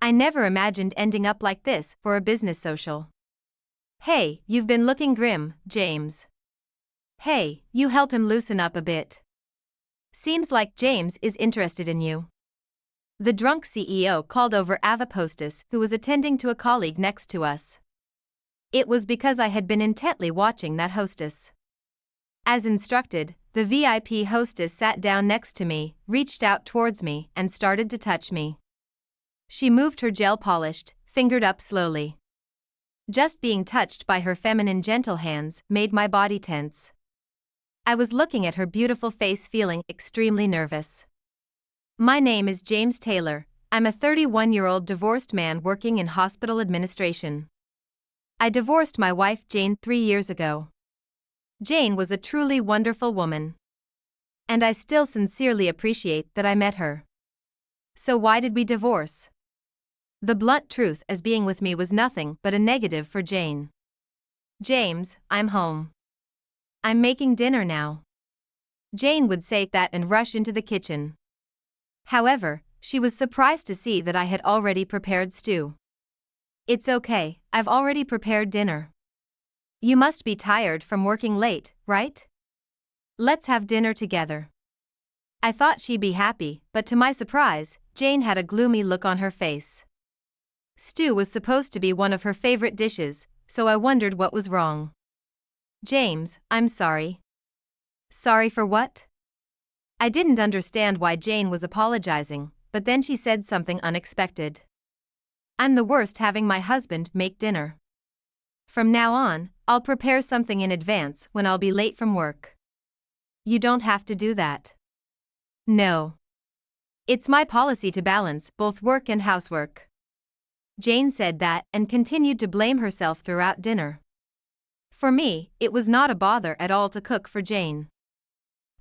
I never imagined ending up like this for a business social. Hey, you've been looking grim, James. Hey, you help him loosen up a bit. Seems like James is interested in you. The drunk CEO called over Ava hostess who was attending to a colleague next to us. It was because I had been intently watching that hostess. As instructed, the VIP hostess sat down next to me, reached out towards me, and started to touch me. She moved her gel-polished, fingered up slowly. Just being touched by her feminine gentle hands made my body tense. I was looking at her beautiful face feeling extremely nervous. My name is James Taylor. I'm a 31-year-old divorced man working in hospital administration. I divorced my wife Jane 3 years ago. Jane was a truly wonderful woman. And I still sincerely appreciate that I met her. So why did we divorce? The blunt truth as being with me was nothing but a negative for Jane. James, I'm home. I'm making dinner now. Jane would say that and rush into the kitchen. However, she was surprised to see that I had already prepared stew. It's okay, I've already prepared dinner. You must be tired from working late, right? Let's have dinner together. I thought she'd be happy, but to my surprise, Jane had a gloomy look on her face. Stew was supposed to be one of her favorite dishes, so I wondered what was wrong. James, I'm sorry. Sorry for what? I didn't understand why Jane was apologizing, but then she said something unexpected. I'm the worst having my husband make dinner. From now on, I'll prepare something in advance when I'll be late from work. You don't have to do that. No. It's my policy to balance both work and housework. Jane said that and continued to blame herself throughout dinner. For me, it was not a bother at all to cook for Jane.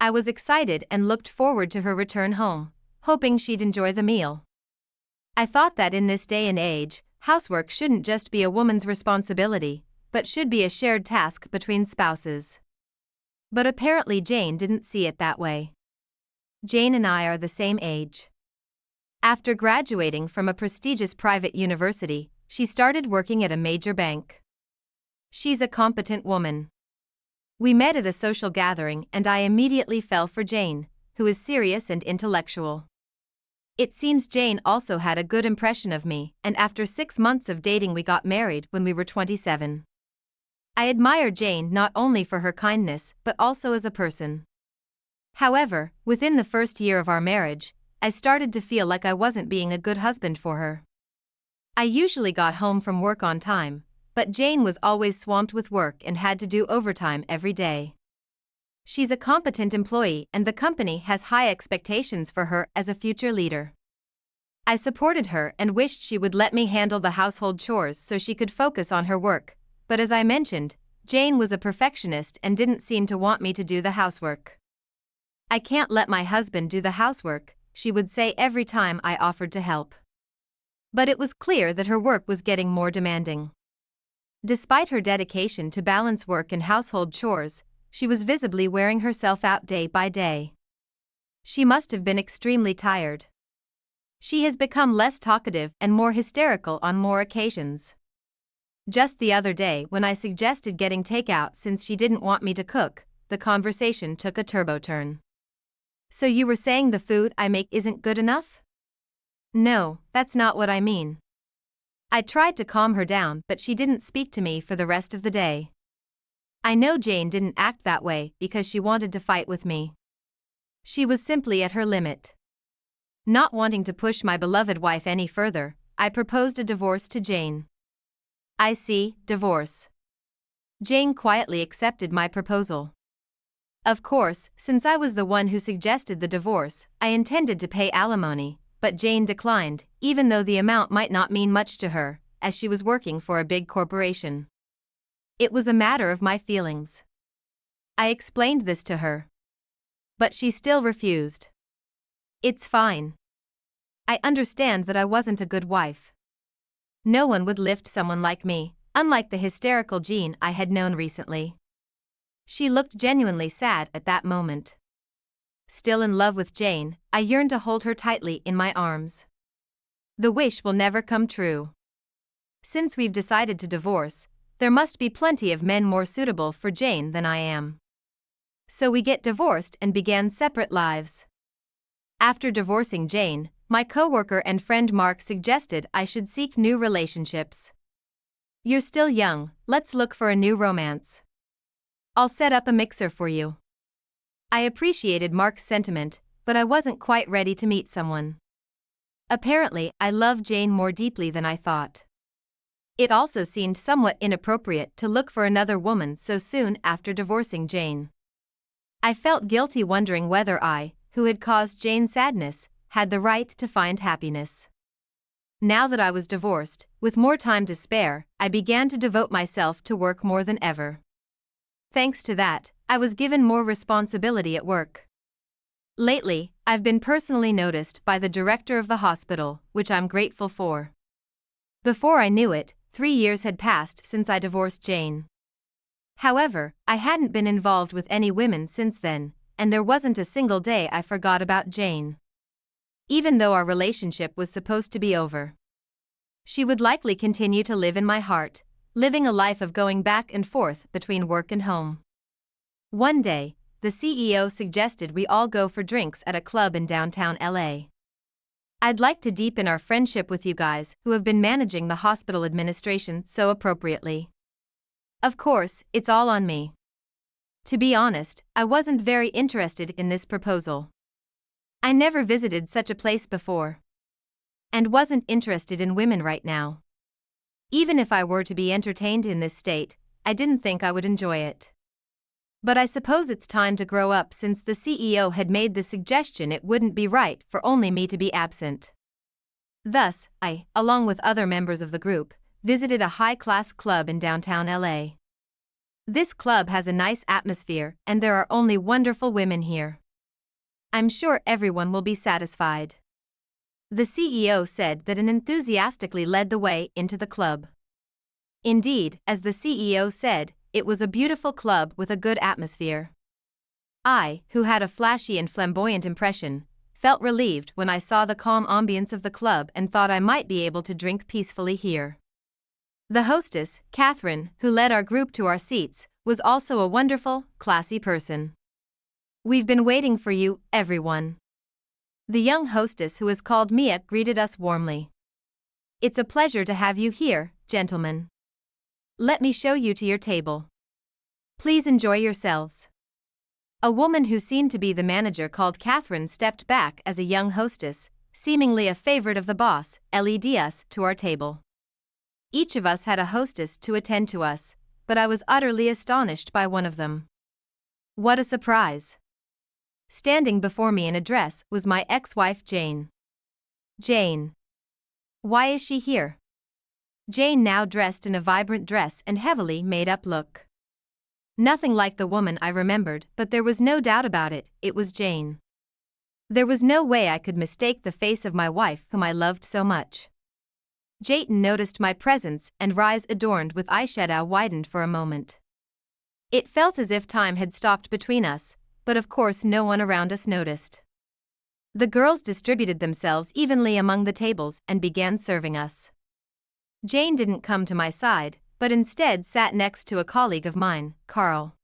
I was excited and looked forward to her return home, hoping she'd enjoy the meal. I thought that in this day and age, housework shouldn't just be a woman's responsibility, but should be a shared task between spouses. But apparently Jane didn't see it that way. Jane and I are the same age. After graduating from a prestigious private university, she started working at a major bank. She's a competent woman. We met at a social gathering and I immediately fell for Jane, who is serious and intellectual. It seems Jane also had a good impression of me, and after 6 months of dating we got married when we were 27. I admire Jane not only for her kindness but also as a person. However, within the first year of our marriage, I started to feel like I wasn't being a good husband for her. I usually got home from work on time, but Jane was always swamped with work and had to do overtime every day. She's a competent employee and the company has high expectations for her as a future leader. I supported her and wished she would let me handle the household chores so she could focus on her work, but as I mentioned, Jane was a perfectionist and didn't seem to want me to do the housework. I can't let my husband do the housework, she would say every time I offered to help. But it was clear that her work was getting more demanding. Despite her dedication to balance work and household chores, she was visibly wearing herself out day by day. She must have been extremely tired. She has become less talkative and more hysterical on more occasions. Just the other day when I suggested getting takeout since she didn't want me to cook, the conversation took a turbo turn. So you were saying the food I make isn't good enough? No, that's not what I mean. I tried to calm her down but she didn't speak to me for the rest of the day. I know Jane didn't act that way because she wanted to fight with me. She was simply at her limit. Not wanting to push my beloved wife any further, I proposed a divorce to Jane. I see, divorce. Jane quietly accepted my proposal. Of course, since I was the one who suggested the divorce, I intended to pay alimony, but Jane declined, even though the amount might not mean much to her, as she was working for a big corporation. It was a matter of my feelings. I explained this to her. But she still refused. It's fine. I understand that I wasn't a good wife. No one would lift someone like me, unlike the hysterical Jean I had known recently. She looked genuinely sad at that moment. Still in love with Jane, I yearned to hold her tightly in my arms. The wish will never come true. Since we've decided to divorce, there must be plenty of men more suitable for Jane than I am. So we get divorced and began separate lives. After divorcing Jane, my coworker and friend Mark suggested I should seek new relationships. You're still young, let's look for a new romance. I'll set up a mixer for you. I appreciated Mark's sentiment, but I wasn't quite ready to meet someone. Apparently, I loved Jane more deeply than I thought. It also seemed somewhat inappropriate to look for another woman so soon after divorcing Jane. I felt guilty wondering whether I, who had caused Jane sadness, had the right to find happiness. Now that I was divorced, with more time to spare, I began to devote myself to work more than ever. Thanks to that, I was given more responsibility at work. Lately, I've been personally noticed by the director of the hospital, which I'm grateful for. Before I knew it, 3 years had passed since I divorced Jane. However, I hadn't been involved with any women since then, and there wasn't a single day I forgot about Jane. Even though our relationship was supposed to be over. She would likely continue to live in my heart, living a life of going back and forth between work and home. One day, the CEO suggested we all go for drinks at a club in downtown LA. I'd like to deepen our friendship with you guys who have been managing the hospital administration so appropriately. Of course, it's all on me. To be honest, I wasn't very interested in this proposal. I never visited such a place before. And wasn't interested in women right now. Even if I were to be entertained in this state, I didn't think I would enjoy it. But I suppose it's time to grow up since the CEO had made the suggestion it wouldn't be right for only me to be absent. Thus, I, along with other members of the group, visited a high-class club in downtown LA. This club has a nice atmosphere and there are only wonderful women here. I'm sure everyone will be satisfied. The CEO said that and enthusiastically led the way into the club. Indeed, as the CEO said, it was a beautiful club with a good atmosphere. I, who had a flashy and flamboyant impression, felt relieved when I saw the calm ambience of the club and thought I might be able to drink peacefully here. The hostess, Catherine, who led our group to our seats, was also a wonderful, classy person. We've been waiting for you, everyone. The young hostess who is called Mia greeted us warmly. It's a pleasure to have you here, gentlemen. Let me show you to your table. Please enjoy yourselves. A woman who seemed to be the manager called Catherine stepped back as a young hostess, seemingly a favorite of the boss, led us to our table. Each of us had a hostess to attend to us, but I was utterly astonished by one of them. What a surprise! Standing before me in a dress was my ex-wife Jane. Jane. Why is she here? Jane now dressed in a vibrant dress and heavily made-up look. Nothing like the woman I remembered, but there was no doubt about it, it was Jane. There was no way I could mistake the face of my wife whom I loved so much. Jayton noticed my presence and eyes adorned with eyeshadow widened for a moment. It felt as if time had stopped between us, but of course no one around us noticed. The girls distributed themselves evenly among the tables and began serving us. Jane didn't come to my side, but instead sat next to a colleague of mine, Carl.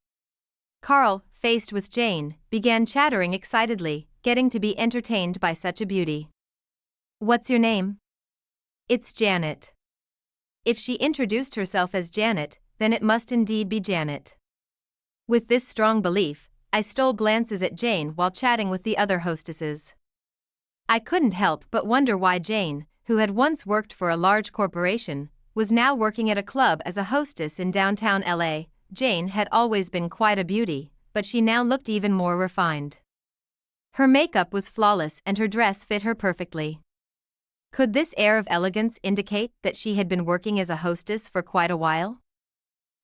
Carl, faced with Jane, began chattering excitedly, getting to be entertained by such a beauty. What's your name? It's Janet. If she introduced herself as Janet, then it must indeed be Janet. With this strong belief, I stole glances at Jane while chatting with the other hostesses. I couldn't help but wonder why Jane, who had once worked for a large corporation, was now working at a club as a hostess in downtown LA. Jane had always been quite a beauty, but she now looked even more refined. Her makeup was flawless and her dress fit her perfectly. Could this air of elegance indicate that she had been working as a hostess for quite a while?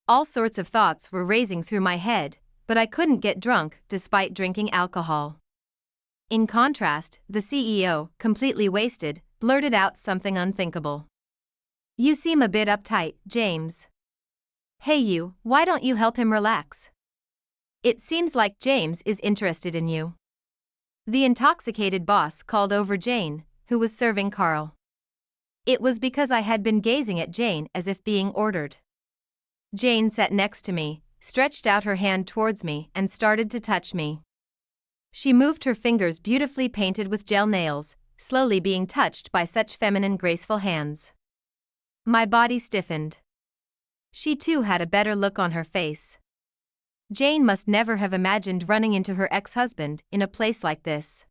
All sorts of thoughts were racing through my head, but I couldn't get drunk despite drinking alcohol. In contrast, the CEO, completely wasted, blurted out something unthinkable. You seem a bit uptight, James. Hey you, why don't you help him relax? It seems like James is interested in you. The intoxicated boss called over Jane, who was serving Carl. It was because I had been gazing at Jane as if being ordered. Jane sat next to me, stretched out her hand towards me and started to touch me. She moved her fingers beautifully painted with gel nails, slowly being touched by such feminine graceful hands. My body stiffened. She too had a better look on her face. Jane must never have imagined running into her ex-husband in a place like this.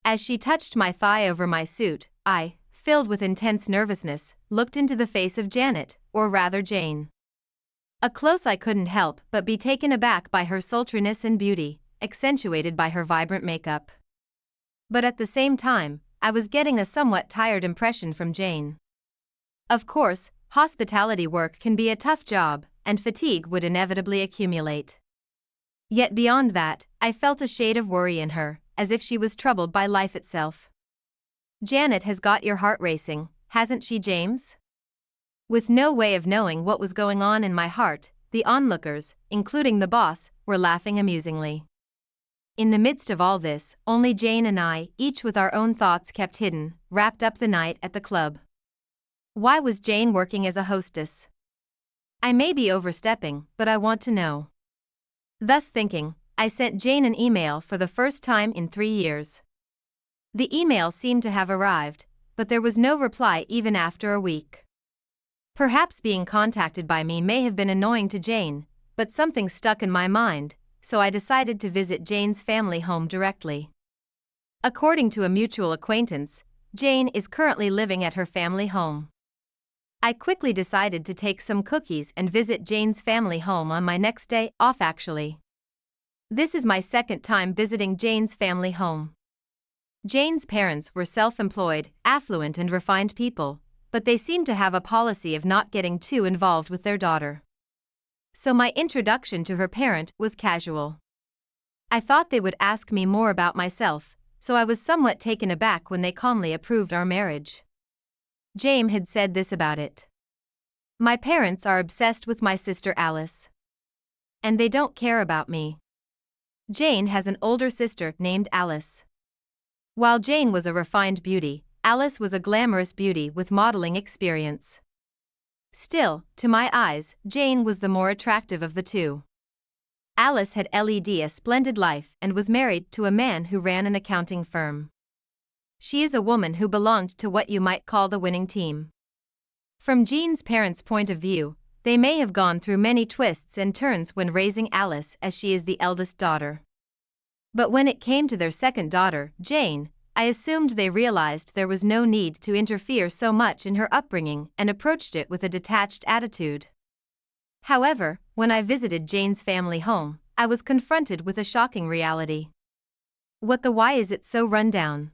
As she touched my thigh over my suit, I, filled with intense nervousness, looked into the face of Janet, or rather Jane. Up close I couldn't help but be taken aback by her sultriness and beauty, accentuated by her vibrant makeup. But at the same time, I was getting a somewhat tired impression from Jane. Of course, hospitality work can be a tough job, and fatigue would inevitably accumulate. Yet beyond that, I felt a shade of worry in her, as if she was troubled by life itself. Janet has got your heart racing, hasn't she, James? With no way of knowing what was going on in my heart, the onlookers, including the boss, were laughing amusingly. In the midst of all this, only Jane and I, each with our own thoughts kept hidden, wrapped up the night at the club. Why was Jane working as a hostess? I may be overstepping, but I want to know. Thus thinking, I sent Jane an email for the first time in 3 years. The email seemed to have arrived, but there was no reply even after a week. Perhaps being contacted by me may have been annoying to Jane, but something stuck in my mind, so I decided to visit Jane's family home directly. According to a mutual acquaintance, Jane is currently living at her family home. I quickly decided to take some cookies and visit Jane's family home on my next day off actually. This is my second time visiting Jane's family home. Jane's parents were self-employed, affluent and refined people, but they seemed to have a policy of not getting too involved with their daughter. So my introduction to her parent was casual. I thought they would ask me more about myself, so I was somewhat taken aback when they calmly approved our marriage. Jane had said this about it. My parents are obsessed with my sister Alice. And they don't care about me. Jane has an older sister named Alice. While Jane was a refined beauty, Alice was a glamorous beauty with modeling experience. Still, to my eyes, Jane was the more attractive of the two. Alice had led a splendid life and was married to a man who ran an accounting firm. She is a woman who belonged to what you might call the winning team. From Jane's parents' point of view, they may have gone through many twists and turns when raising Alice as she is the eldest daughter. But when it came to their second daughter, Jane, I assumed they realized there was no need to interfere so much in her upbringing and approached it with a detached attitude. However, when I visited Jane's family home, I was confronted with a shocking reality. Why is it so run down?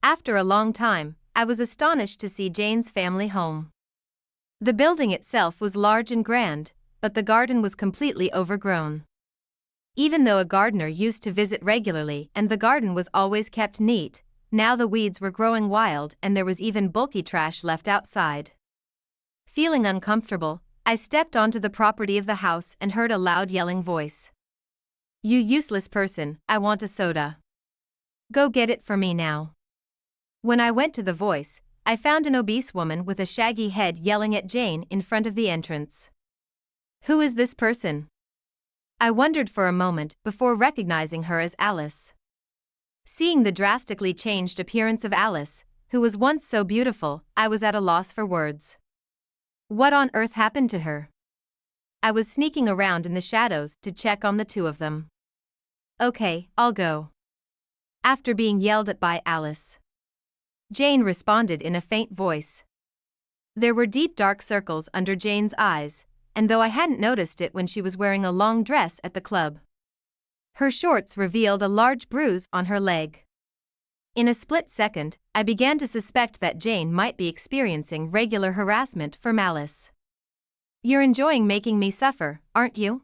After a long time, I was astonished to see Jane's family home. The building itself was large and grand, but the garden was completely overgrown. Even though a gardener used to visit regularly and the garden was always kept neat, now the weeds were growing wild and there was even bulky trash left outside. Feeling uncomfortable, I stepped onto the property of the house and heard a loud yelling voice. "You useless person, I want a soda. Go get it for me now." When I went to the voice, I found an obese woman with a shaggy head yelling at Jane in front of the entrance. Who is this person? I wondered for a moment before recognizing her as Alice. Seeing the drastically changed appearance of Alice, who was once so beautiful, I was at a loss for words. What on earth happened to her? I was sneaking around in the shadows to check on the two of them. Okay, I'll go. After being yelled at by Alice, Jane responded in a faint voice. There were deep dark circles under Jane's eyes, and though I hadn't noticed it when she was wearing a long dress at the club, her shorts revealed a large bruise on her leg. In a split second, I began to suspect that Jane might be experiencing regular harassment from Alice. You're enjoying making me suffer, aren't you?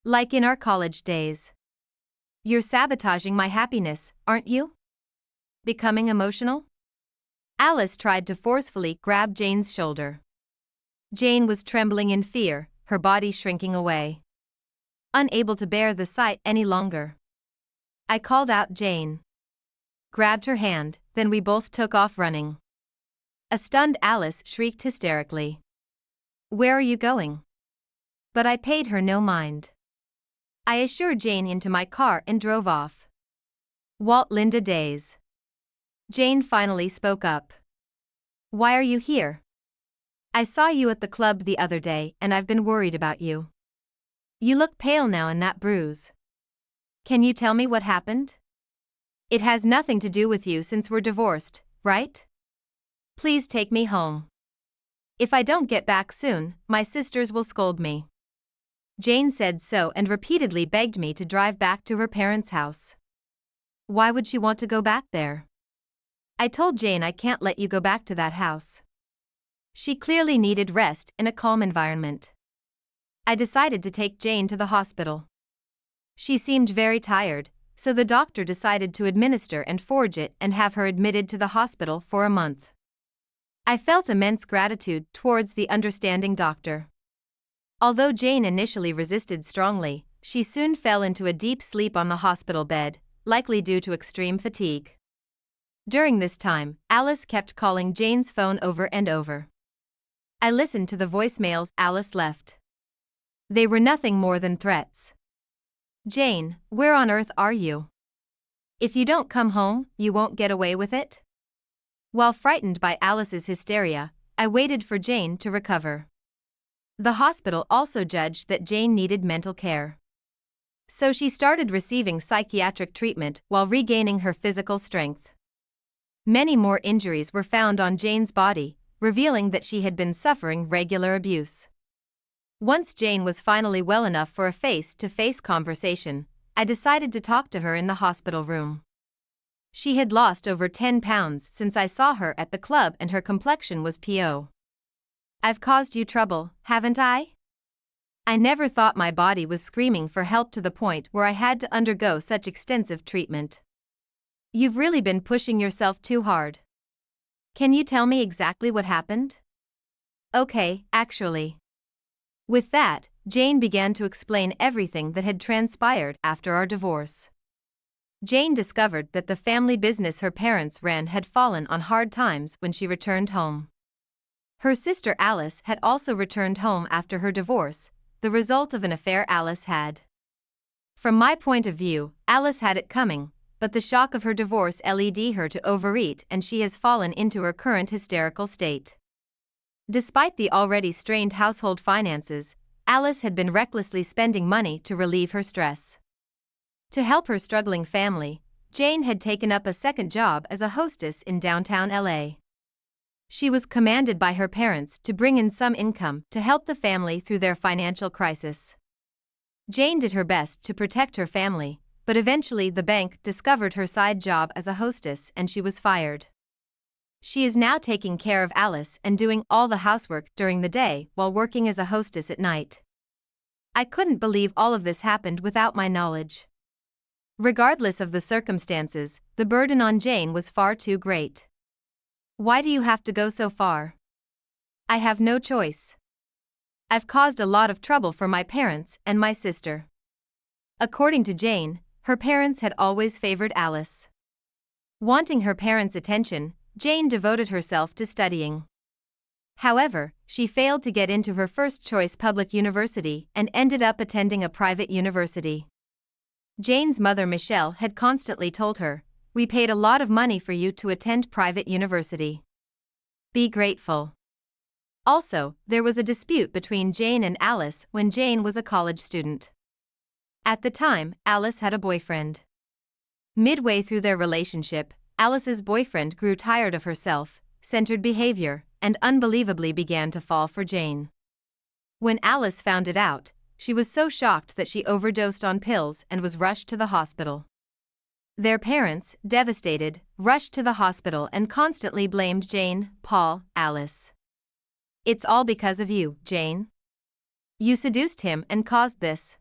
Like in our college days. You're sabotaging my happiness, aren't you? Becoming emotional? Alice tried to forcefully grab Jane's shoulder. Jane was trembling in fear, her body shrinking away. Unable to bear the sight any longer, I called out Jane. Grabbed her hand, then we both took off running. A stunned Alice shrieked hysterically. Where are you going? But I paid her no mind. I assured Jane into my car and drove off. Walt Linda Days. Jane finally spoke up. Why are you here? I saw you at the club the other day and I've been worried about you. You look pale now in that bruise. Can you tell me what happened? It has nothing to do with you since we're divorced, right? Please take me home. If I don't get back soon, my sisters will scold me. Jane said so and repeatedly begged me to drive back to her parents' house. Why would she want to go back there? I told Jane I can't let you go back to that house. She clearly needed rest in a calm environment. I decided to take Jane to the hospital. She seemed very tired, so the doctor decided to administer and forge it and have her admitted to the hospital for a month. I felt immense gratitude towards the understanding doctor. Although Jane initially resisted strongly, she soon fell into a deep sleep on the hospital bed, likely due to extreme fatigue. During this time, Alice kept calling Jane's phone over and over. I listened to the voicemails Alice left. They were nothing more than threats. Jane, where on earth are you? If you don't come home, you won't get away with it? While frightened by Alice's hysteria, I waited for Jane to recover. The hospital also judged that Jane needed mental care. So she started receiving psychiatric treatment while regaining her physical strength. Many more injuries were found on Jane's body, revealing that she had been suffering regular abuse. Once Jane was finally well enough for a face-to-face conversation, I decided to talk to her in the hospital room. She had lost over 10 pounds since I saw her at the club and her complexion was PO. I've caused you trouble, haven't I? I never thought my body was screaming for help to the point where I had to undergo such extensive treatment. You've really been pushing yourself too hard. Can you tell me exactly what happened? Okay, actually. With that, Jane began to explain everything that had transpired after our divorce. Jane discovered that the family business her parents ran had fallen on hard times when she returned home. Her sister Alice had also returned home after her divorce, the result of an affair Alice had. From my point of view, Alice had it coming, but the shock of her divorce led her to overeat and she has fallen into her current hysterical state. Despite the already strained household finances, Alice had been recklessly spending money to relieve her stress. To help her struggling family, Jane had taken up a second job as a hostess in downtown LA. She was commanded by her parents to bring in some income to help the family through their financial crisis. Jane did her best to protect her family, but eventually the bank discovered her side job as a hostess and she was fired. She is now taking care of Alice and doing all the housework during the day while working as a hostess at night. I couldn't believe all of this happened without my knowledge. Regardless of the circumstances, the burden on Jane was far too great. Why do you have to go so far? I have no choice. I've caused a lot of trouble for my parents and my sister. According to Jane, her parents had always favored Alice. Wanting her parents' attention, Jane devoted herself to studying. However, she failed to get into her first-choice public university and ended up attending a private university. Jane's mother Michelle had constantly told her, "We paid a lot of money for you to attend private university. Be grateful." Also, there was a dispute between Jane and Alice when Jane was a college student. At the time, Alice had a boyfriend. Midway through their relationship, Alice's boyfriend grew tired of her self-centered behavior and unbelievably began to fall for Jane. When Alice found it out, she was so shocked that she overdosed on pills and was rushed to the hospital. Their parents, devastated, rushed to the hospital and constantly blamed Jane, Paul, Alice. "It's all because of you, Jane. You seduced him and caused this."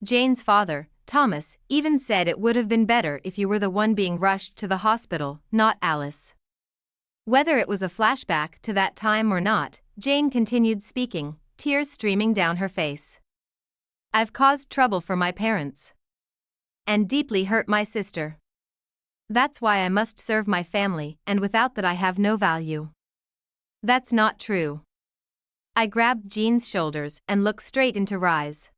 Jane's father, Thomas, even said it would have been better if you were the one being rushed to the hospital, not Alice. Whether it was a flashback to that time or not, Jane continued speaking, tears streaming down her face. "I've caused trouble for my parents. And deeply hurt my sister. That's why I must serve my family, and without that I have no value. That's not true. I grabbed Jean's shoulders and looked straight into Rye's.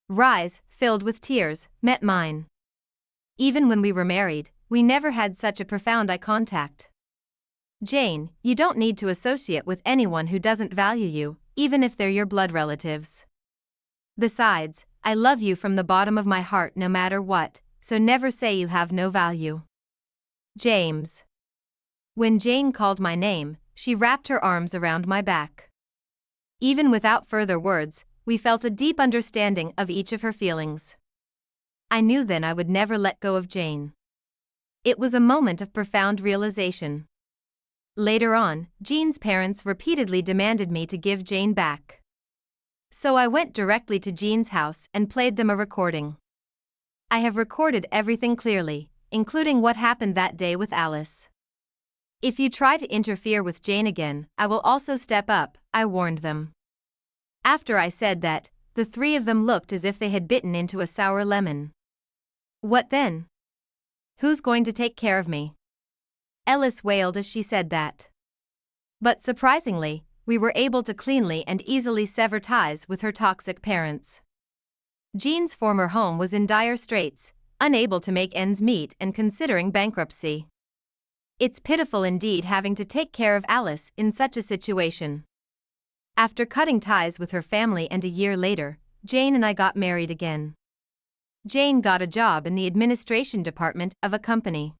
Rye's, filled with tears, met mine. Even when we were married, we never had such a profound eye contact. Jane, you don't need to associate with anyone who doesn't value you, even if they're your blood relatives. Besides, I love you from the bottom of my heart no matter what, so never say you have no value. James. When Jane called my name, she wrapped her arms around my back. Even without further words, we felt a deep understanding of each of her feelings. I knew then I would never let go of Jane. It was a moment of profound realization. Later on, Jean's parents repeatedly demanded me to give Jane back. So I went directly to Jean's house and played them a recording. I have recorded everything clearly, including what happened that day with Alice. If you try to interfere with Jane again, I will also step up, I warned them. After I said that, the three of them looked as if they had bitten into a sour lemon. What then? Who's going to take care of me? Ellis wailed as she said that. But surprisingly, we were able to cleanly and easily sever ties with her toxic parents. Jean's former home was in dire straits, unable to make ends meet and considering bankruptcy. It's pitiful indeed having to take care of Alice in such a situation. After cutting ties with her family and a year later, Jane and I got married again. Jane got a job in the administration department of a company.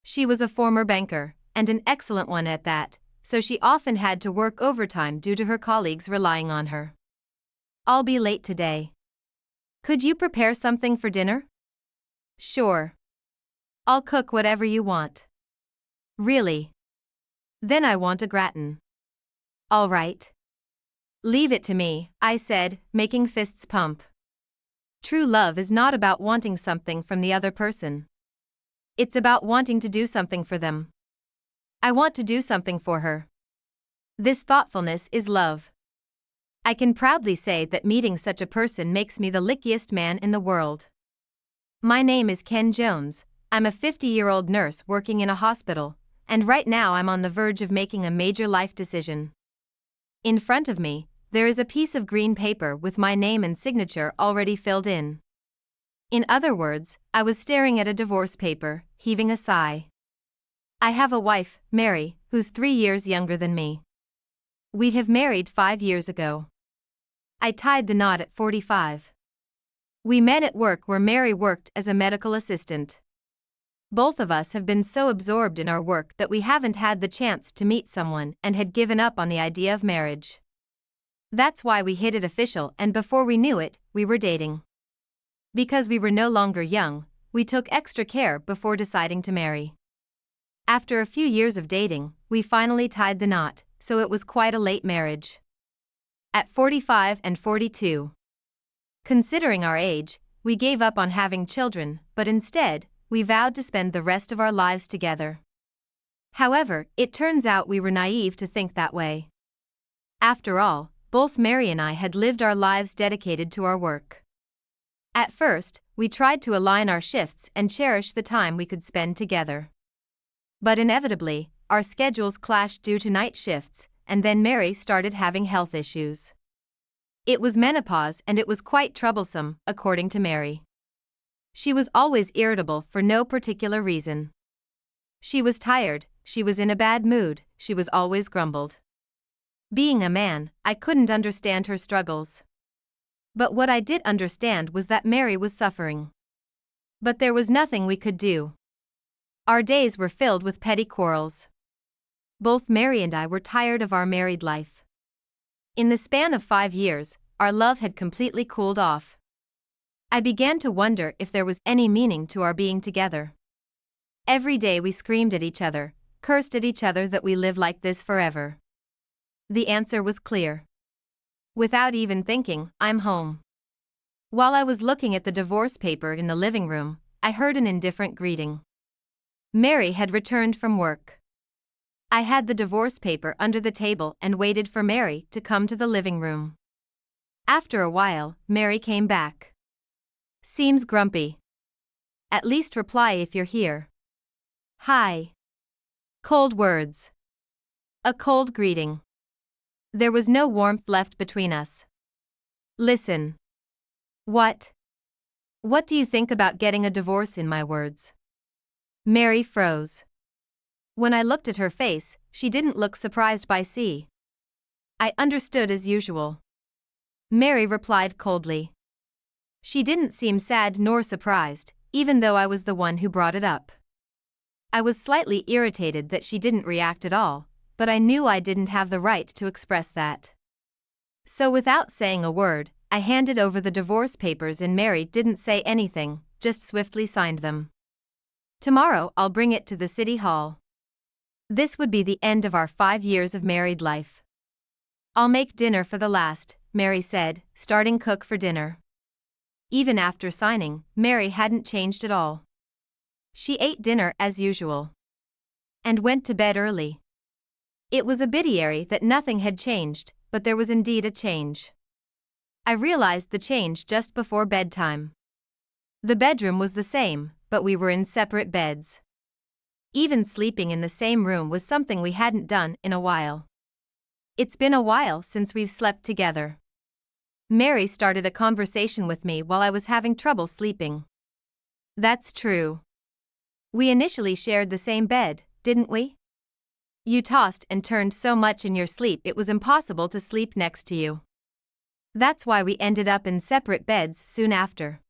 She was a former banker, and an excellent one at that, so she often had to work overtime due to her colleagues relying on her. I'll be late today. Could you prepare something for dinner? Sure. I'll cook whatever you want. Really? Then I want a gratin. All right. Leave it to me, I said, making fists pump. True love is not about wanting something from the other person. It's about wanting to do something for them. I want to do something for her. This thoughtfulness is love. I can proudly say that meeting such a person makes me the luckiest man in the world. My name is Ken Jones, I'm a 50-year-old nurse working in a hospital, and right now I'm on the verge of making a major life decision. In front of me, there is a piece of green paper with my name and signature already filled in. In other words, I was staring at a divorce paper, heaving a sigh. I have a wife, Mary, who's 3 years younger than me. We have married 5 years ago. I tied the knot at 45. We met at work where Mary worked as a medical assistant. Both of us have been so absorbed in our work that we haven't had the chance to meet someone and had given up on the idea of marriage. That's why we hit it official, and before we knew it, we were dating. Because we were no longer young, we took extra care before deciding to marry. After a few years of dating, we finally tied the knot, so it was quite a late marriage. At 45 and 42. Considering our age, we gave up on having children, but instead, we vowed to spend the rest of our lives together. However, it turns out we were naive to think that way. After all, both Mary and I had lived our lives dedicated to our work. At first, we tried to align our shifts and cherish the time we could spend together. But inevitably, our schedules clashed due to night shifts, and then Mary started having health issues. It was menopause and it was quite troublesome, according to Mary. She was always irritable for no particular reason. She was tired, she was in a bad mood, she was always grumbled. Being a man, I couldn't understand her struggles. But what I did understand was that Mary was suffering. But there was nothing we could do. Our days were filled with petty quarrels. Both Mary and I were tired of our married life. In the span of 5 years, our love had completely cooled off. I began to wonder if there was any meaning to our being together. Every day we screamed at each other, cursed at each other that we live like this forever. The answer was clear. Without even thinking, I'm home. While I was looking at the divorce paper in the living room, I heard an indifferent greeting. Mary had returned from work. I had the divorce paper under the table and waited for Mary to come to the living room. After a while, Mary came back. Seems grumpy. At least reply if you're here. Hi. Cold words. A cold greeting. There was no warmth left between us. Listen. What? What do you think about getting a divorce, in my words? Mary froze. When I looked at her face, she didn't look surprised by see. I understood as usual. Mary replied coldly. She didn't seem sad nor surprised, even though I was the one who brought it up. I was slightly irritated that she didn't react at all, but I knew I didn't have the right to express that. So without saying a word, I handed over the divorce papers and Mary didn't say anything, just swiftly signed them. Tomorrow I'll bring it to the city hall. This would be the end of our 5 years of married life. I'll make dinner for the last, Mary said, starting cook for dinner. Even after signing, Mary hadn't changed at all. She ate dinner as usual. And went to bed early. It was a bitiary that nothing had changed, but there was indeed a change. I realized the change just before bedtime. The bedroom was the same, but we were in separate beds. Even sleeping in the same room was something we hadn't done in a while. It's been a while since we've slept together. Mary started a conversation with me while I was having trouble sleeping. That's true. We initially shared the same bed, didn't we? You tossed and turned so much in your sleep it was impossible to sleep next to you. That's why we ended up in separate beds soon after.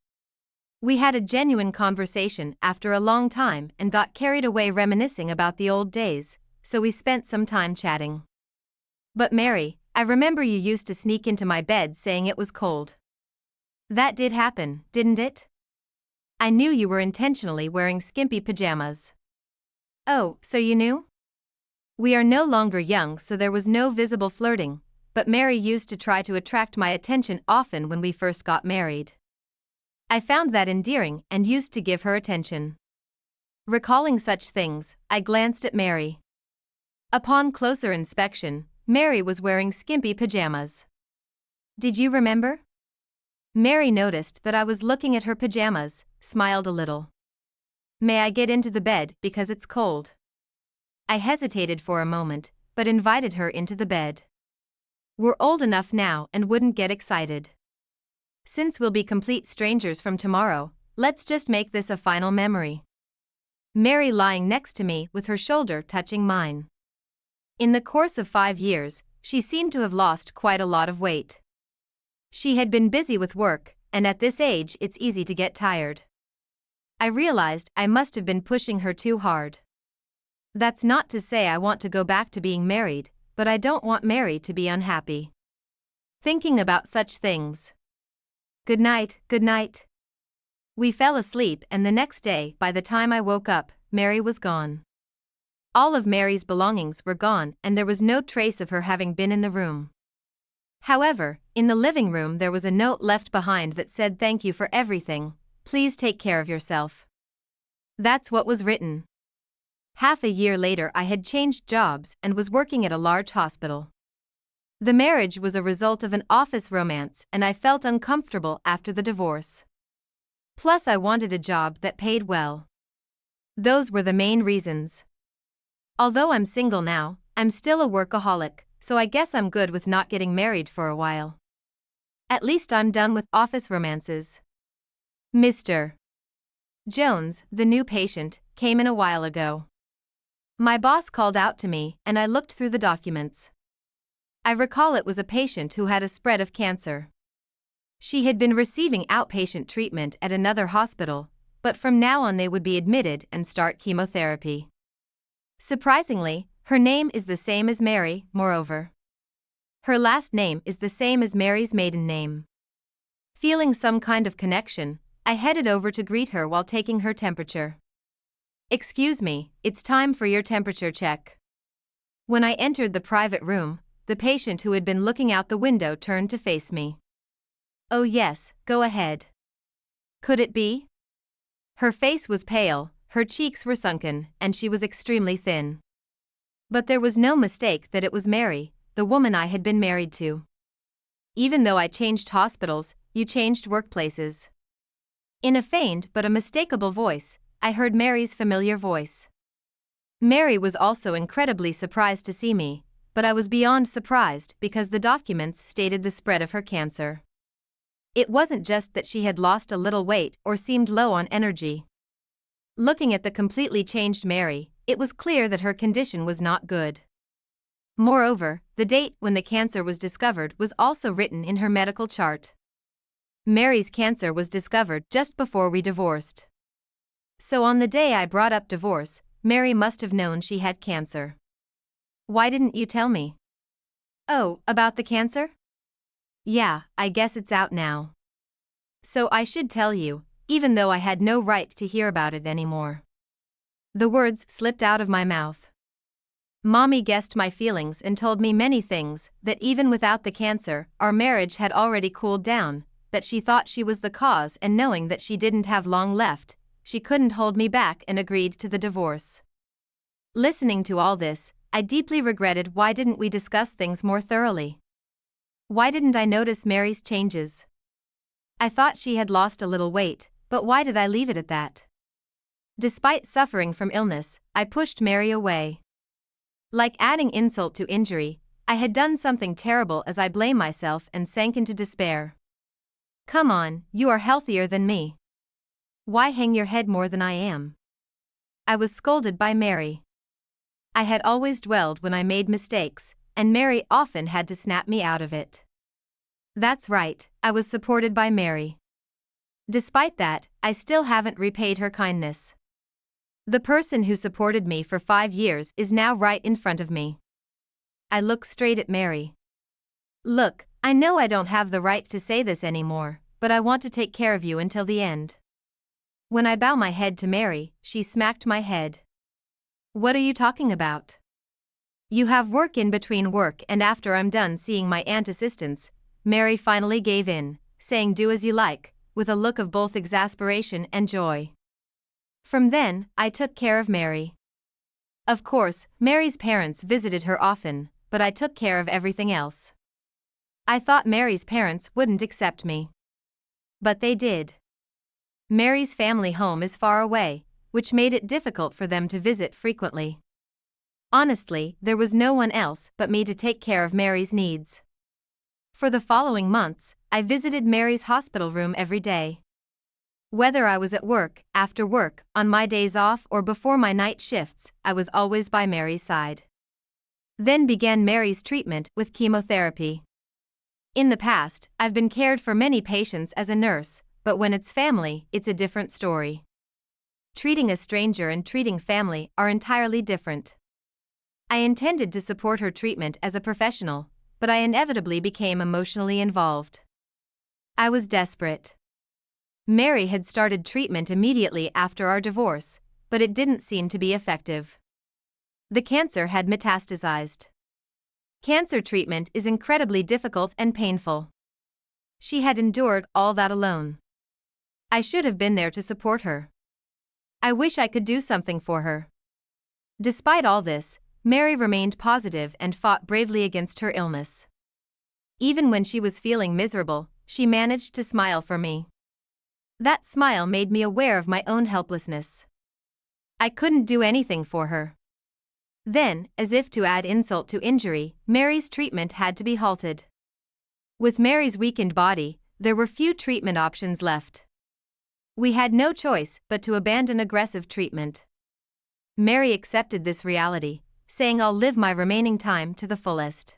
We had a genuine conversation after a long time and got carried away reminiscing about the old days, so we spent some time chatting. But Mary, I remember you used to sneak into my bed saying it was cold. That did happen, didn't it? I knew you were intentionally wearing skimpy pajamas. Oh, so you knew? We are no longer young, so there was no visible flirting, but Mary used to try to attract my attention often when we first got married. I found that endearing and used to give her attention. Recalling such things, I glanced at Mary. Upon closer inspection, Mary was wearing skimpy pajamas. Did you remember? Mary noticed that I was looking at her pajamas, smiled a little. May I get into the bed because it's cold? I hesitated for a moment, but invited her into the bed. We're old enough now and wouldn't get excited. Since we'll be complete strangers from tomorrow, let's just make this a final memory. Mary lying next to me with her shoulder touching mine. In the course of 5 years, she seemed to have lost quite a lot of weight. She had been busy with work, and at this age it's easy to get tired. I realized I must have been pushing her too hard. That's not to say I want to go back to being married, but I don't want Mary to be unhappy. Thinking about such things. Good night, good night. We fell asleep and the next day, by the time I woke up, Mary was gone. All of Mary's belongings were gone and there was no trace of her having been in the room. However, in the living room there was a note left behind that said thank you for everything, please take care of yourself. That's what was written. Half a year later I had changed jobs and was working at a large hospital. The marriage was a result of an office romance and I felt uncomfortable after the divorce. Plus I wanted a job that paid well. Those were the main reasons. Although I'm single now, I'm still a workaholic, so I guess I'm good with not getting married for a while. At least I'm done with office romances. Mr. Jones, the new patient, came in a while ago. My boss called out to me and I looked through the documents. I recall it was a patient who had a spread of cancer. She had been receiving outpatient treatment at another hospital, but from now on they would be admitted and start chemotherapy. Surprisingly, her name is the same as Mary, moreover. Her last name is the same as Mary's maiden name. Feeling some kind of connection, I headed over to greet her while taking her temperature. Excuse me, it's time for your temperature check. When I entered the private room, the patient who had been looking out the window turned to face me. Oh yes, go ahead. Could it be? Her face was pale, her cheeks were sunken, and she was extremely thin. But there was no mistake that it was Mary, the woman I had been married to. Even though I changed hospitals, you changed workplaces. In a feigned but unmistakable voice, I heard Mary's familiar voice. Mary was also incredibly surprised to see me, but I was beyond surprised because the documents stated the spread of her cancer. It wasn't just that she had lost a little weight or seemed low on energy. Looking at the completely changed Mary, it was clear that her condition was not good. Moreover, the date when the cancer was discovered was also written in her medical chart. Mary's cancer was discovered just before we divorced. So on the day I brought up divorce, Mary must have known she had cancer. Why didn't you tell me? Oh, about the cancer? Yeah, I guess it's out now. So I should tell you, even though I had no right to hear about it anymore. The words slipped out of my mouth. Mommy guessed my feelings and told me many things, that even without the cancer, our marriage had already cooled down, that she thought she was the cause, and knowing that she didn't have long left, she couldn't hold me back and agreed to the divorce. Listening to all this, I deeply regretted why didn't we discuss things more thoroughly? Why didn't I notice Mary's changes? I thought she had lost a little weight, but why did I leave it at that? Despite suffering from illness, I pushed Mary away. Like adding insult to injury, I had done something terrible as I blamed myself and sank into despair. Come on, you are healthier than me. Why hang your head more than I am? I was scolded by Mary. I had always dwelled when I made mistakes, and Mary often had to snap me out of it. That's right, I was supported by Mary. Despite that, I still haven't repaid her kindness. The person who supported me for 5 years is now right in front of me. I look straight at Mary. Look, I know I don't have the right to say this anymore, but I want to take care of you until the end. When I bow my head to Mary, she smacked my head. What are you talking about? You have work in between work, and after I'm done seeing my aunt assistants, Mary finally gave in, saying do as you like, with a look of both exasperation and joy. From then, I took care of Mary. Of course, Mary's parents visited her often, but I took care of everything else. I thought Mary's parents wouldn't accept me. But they did. Mary's family home is far away, which made it difficult for them to visit frequently. Honestly, there was no one else but me to take care of Mary's needs. For the following months, I visited Mary's hospital room every day. Whether I was at work, after work, on my days off, or before my night shifts, I was always by Mary's side. Then began Mary's treatment with chemotherapy. In the past, I've been cared for many patients as a nurse, but when it's family, it's a different story. Treating a stranger and treating family are entirely different. I intended to support her treatment as a professional, but I inevitably became emotionally involved. I was desperate. Mary had started treatment immediately after our divorce, but it didn't seem to be effective. The cancer had metastasized. Cancer treatment is incredibly difficult and painful. She had endured all that alone. I should have been there to support her. I wish I could do something for her. Despite all this, Mary remained positive and fought bravely against her illness. Even when she was feeling miserable, she managed to smile for me. That smile made me aware of my own helplessness. I couldn't do anything for her. Then, as if to add insult to injury, Mary's treatment had to be halted. With Mary's weakened body, there were few treatment options left. We had no choice but to abandon aggressive treatment. Mary accepted this reality, saying I'll live my remaining time to the fullest.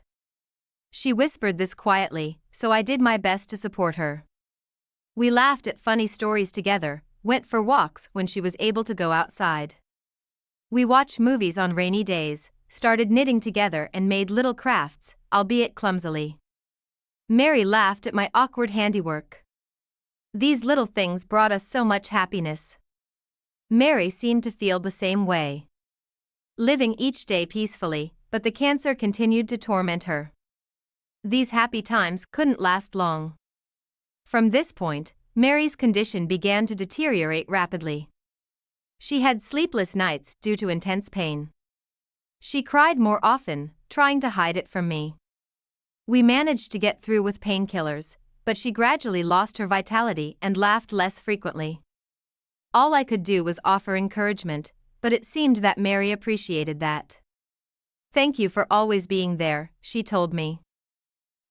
She whispered this quietly, so I did my best to support her. We laughed at funny stories together, went for walks when she was able to go outside. We watched movies on rainy days, started knitting together and made little crafts, albeit clumsily. Mary laughed at my awkward handiwork. These little things brought us so much happiness. Mary seemed to feel the same way. Living each day peacefully, but the cancer continued to torment her. These happy times couldn't last long. From this point, Mary's condition began to deteriorate rapidly. She had sleepless nights due to intense pain. She cried more often, trying to hide it from me. We managed to get through with painkillers, but she gradually lost her vitality and laughed less frequently. All I could do was offer encouragement, but it seemed that Mary appreciated that. "Thank you for always being there," she told me.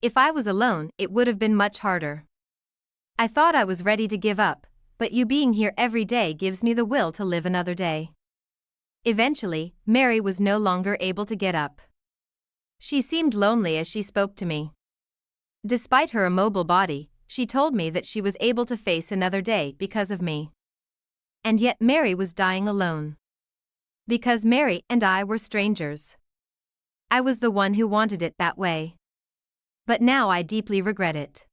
"If I was alone, it would have been much harder. I thought I was ready to give up, but you being here every day gives me the will to live another day." Eventually, Mary was no longer able to get up. She seemed lonely as she spoke to me. Despite her immobile body, she told me that she was able to face another day because of me. And yet Mary was dying alone. Because Mary and I were strangers. I was the one who wanted it that way. But now I deeply regret it.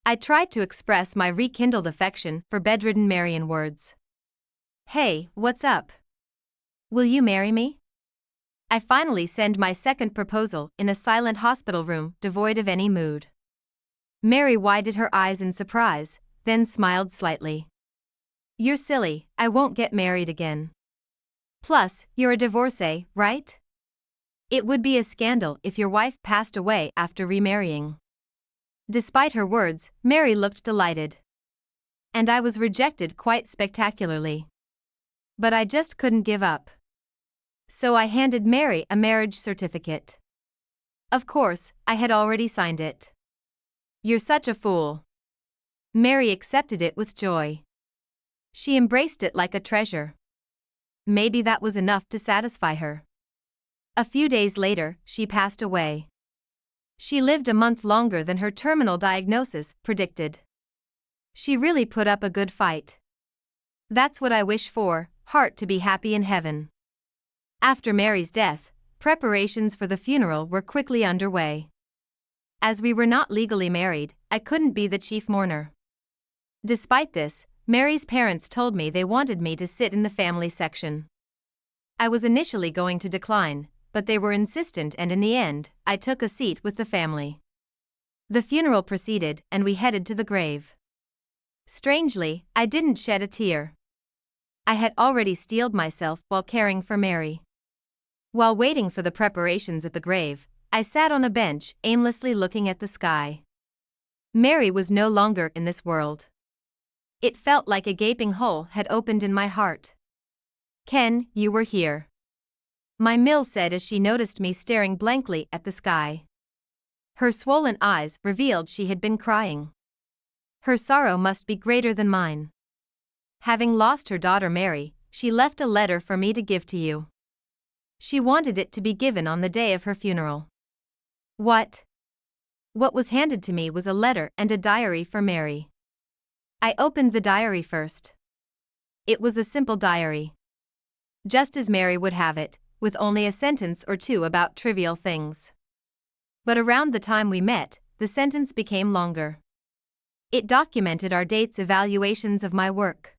I tried to express my rekindled affection for bedridden Mary in words. "Hey, what's up? Will you marry me?" I finally send my second proposal in a silent hospital room devoid of any mood. Mary widened her eyes in surprise, then smiled slightly. "You're silly, I won't get married again. Plus, you're a divorcee, right? It would be a scandal if your wife passed away after remarrying." Despite her words, Mary looked delighted. And I was rejected quite spectacularly. But I just couldn't give up. So I handed Mary a marriage certificate. Of course, I had already signed it. "You're such a fool." Mary accepted it with joy. She embraced it like a treasure. Maybe that was enough to satisfy her. A few days later, she passed away. She lived a month longer than her terminal diagnosis predicted. She really put up a good fight. That's what I wish for, heart to be happy in heaven. After Mary's death, preparations for the funeral were quickly underway. As we were not legally married, I couldn't be the chief mourner. Despite this, Mary's parents told me they wanted me to sit in the family section. I was initially going to decline, but they were insistent and in the end, I took a seat with the family. The funeral proceeded and we headed to the grave. Strangely, I didn't shed a tear. I had already steeled myself while caring for Mary. While waiting for the preparations at the grave, I sat on a bench aimlessly looking at the sky. Mary was no longer in this world. It felt like a gaping hole had opened in my heart. "Ken, you were here," my Mill said as she noticed me staring blankly at the sky. Her swollen eyes revealed she had been crying. Her sorrow must be greater than mine. "Having lost her daughter Mary, she left a letter for me to give to you. She wanted it to be given on the day of her funeral." What? What was handed to me was a letter and a diary for Mary. I opened the diary first. It was a simple diary. Just as Mary would have it, with only a sentence or two about trivial things. But around the time we met, the sentence became longer. It documented our dates, evaluations of my work,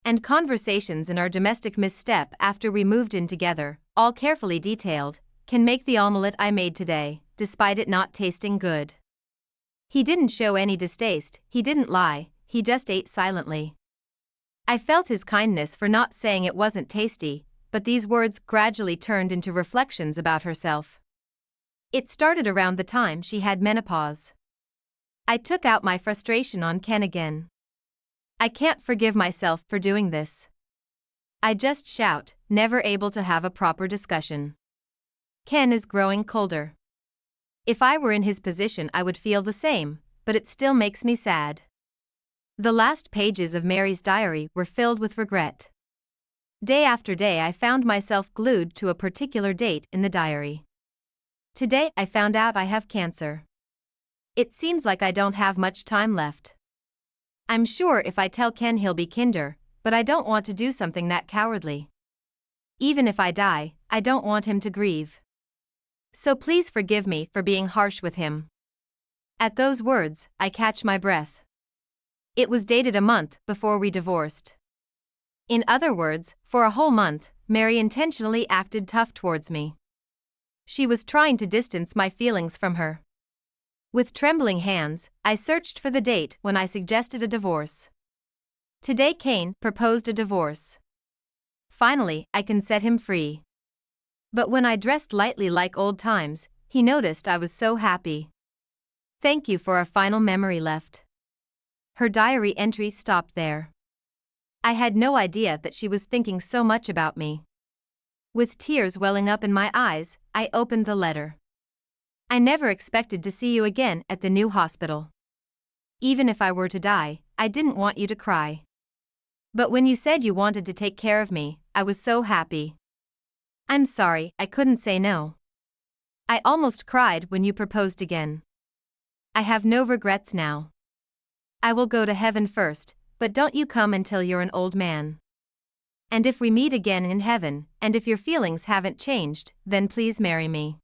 and conversations in our domestic misstep after we moved in together, all carefully detailed. "Can make the omelette I made today, despite it not tasting good." He didn't show any distaste, he didn't lie, he just ate silently. I felt his kindness for not saying it wasn't tasty, but these words gradually turned into reflections about herself. It started around the time she had menopause. I took out my frustration on Ken again. I can't forgive myself for doing this. I just shout, never able to have a proper discussion. Ken is growing colder. If I were in his position I would feel the same, but it still makes me sad. The last pages of Mary's diary were filled with regret. Day after day I found myself glued to a particular date in the diary. "Today I found out I have cancer. It seems like I don't have much time left. I'm sure if I tell Ken he'll be kinder, but I don't want to do something that cowardly. Even if I die, I don't want him to grieve. So please forgive me for being harsh with him." At those words, I catch my breath. It was dated a month before we divorced. In other words, for a whole month, Mary intentionally acted tough towards me. She was trying to distance my feelings from her. With trembling hands, I searched for the date when I suggested a divorce. Today Kane proposed a divorce. Finally, I can set him free. But when I dressed lightly like old times, he noticed I was so happy. "Thank you for a final memory left." Her diary entry stopped there. I had no idea that she was thinking so much about me. With tears welling up in my eyes, I opened the letter. I never expected to see you again at the new hospital. Even if I were to die, I didn't want you to cry. But when you said you wanted to take care of me, I was so happy. I'm sorry, I couldn't say no. I almost cried when you proposed again. I have no regrets now. I will go to heaven first, but don't you come until you're an old man. And if we meet again in heaven, and if your feelings haven't changed, then please marry me.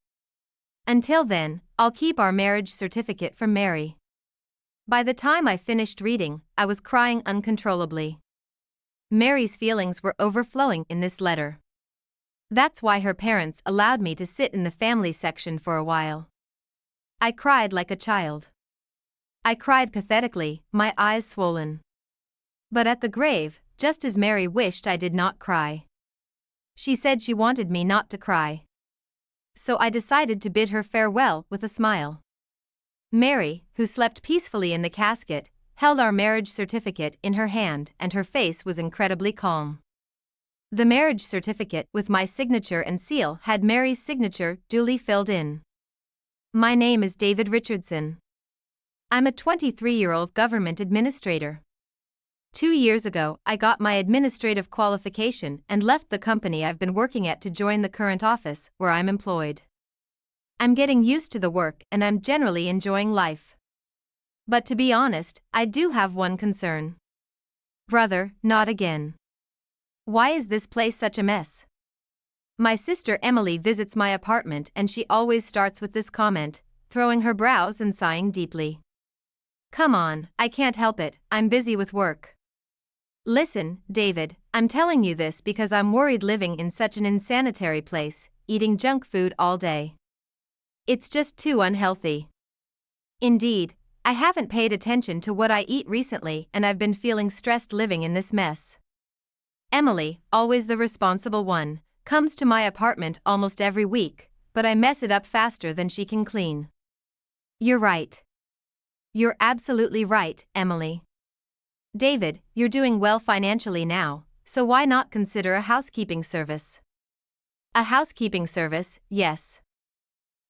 Until then, I'll keep our marriage certificate from Mary. By the time I finished reading, I was crying uncontrollably. Mary's feelings were overflowing in this letter. That's why her parents allowed me to sit in the family section for a while. I cried like a child. I cried pathetically, my eyes swollen. But at the grave, just as Mary wished I did not cry. She said she wanted me not to cry. So I decided to bid her farewell with a smile. Mary, who slept peacefully in the casket, held our marriage certificate in her hand and her face was incredibly calm. The marriage certificate with my signature and seal had Mary's signature duly filled in. My name is David Richardson. I'm a 23-year-old government administrator. 2 years ago, I got my administrative qualification and left the company I've been working at to join the current office where I'm employed. I'm getting used to the work and I'm generally enjoying life. But to be honest, I do have one concern. Brother, not again. Why is this place such a mess? My sister Emily visits my apartment and she always starts with this comment, throwing her brows and sighing deeply. Come on, I can't help it, I'm busy with work. Listen, David, I'm telling you this because I'm worried living in such an insanitary place, eating junk food all day. It's just too unhealthy. Indeed, I haven't paid attention to what I eat recently and I've been feeling stressed living in this mess. Emily, always the responsible one, comes to my apartment almost every week, but I mess it up faster than she can clean. You're right. You're absolutely right, Emily. David, you're doing well financially now, so why not consider a housekeeping service? A housekeeping service, yes.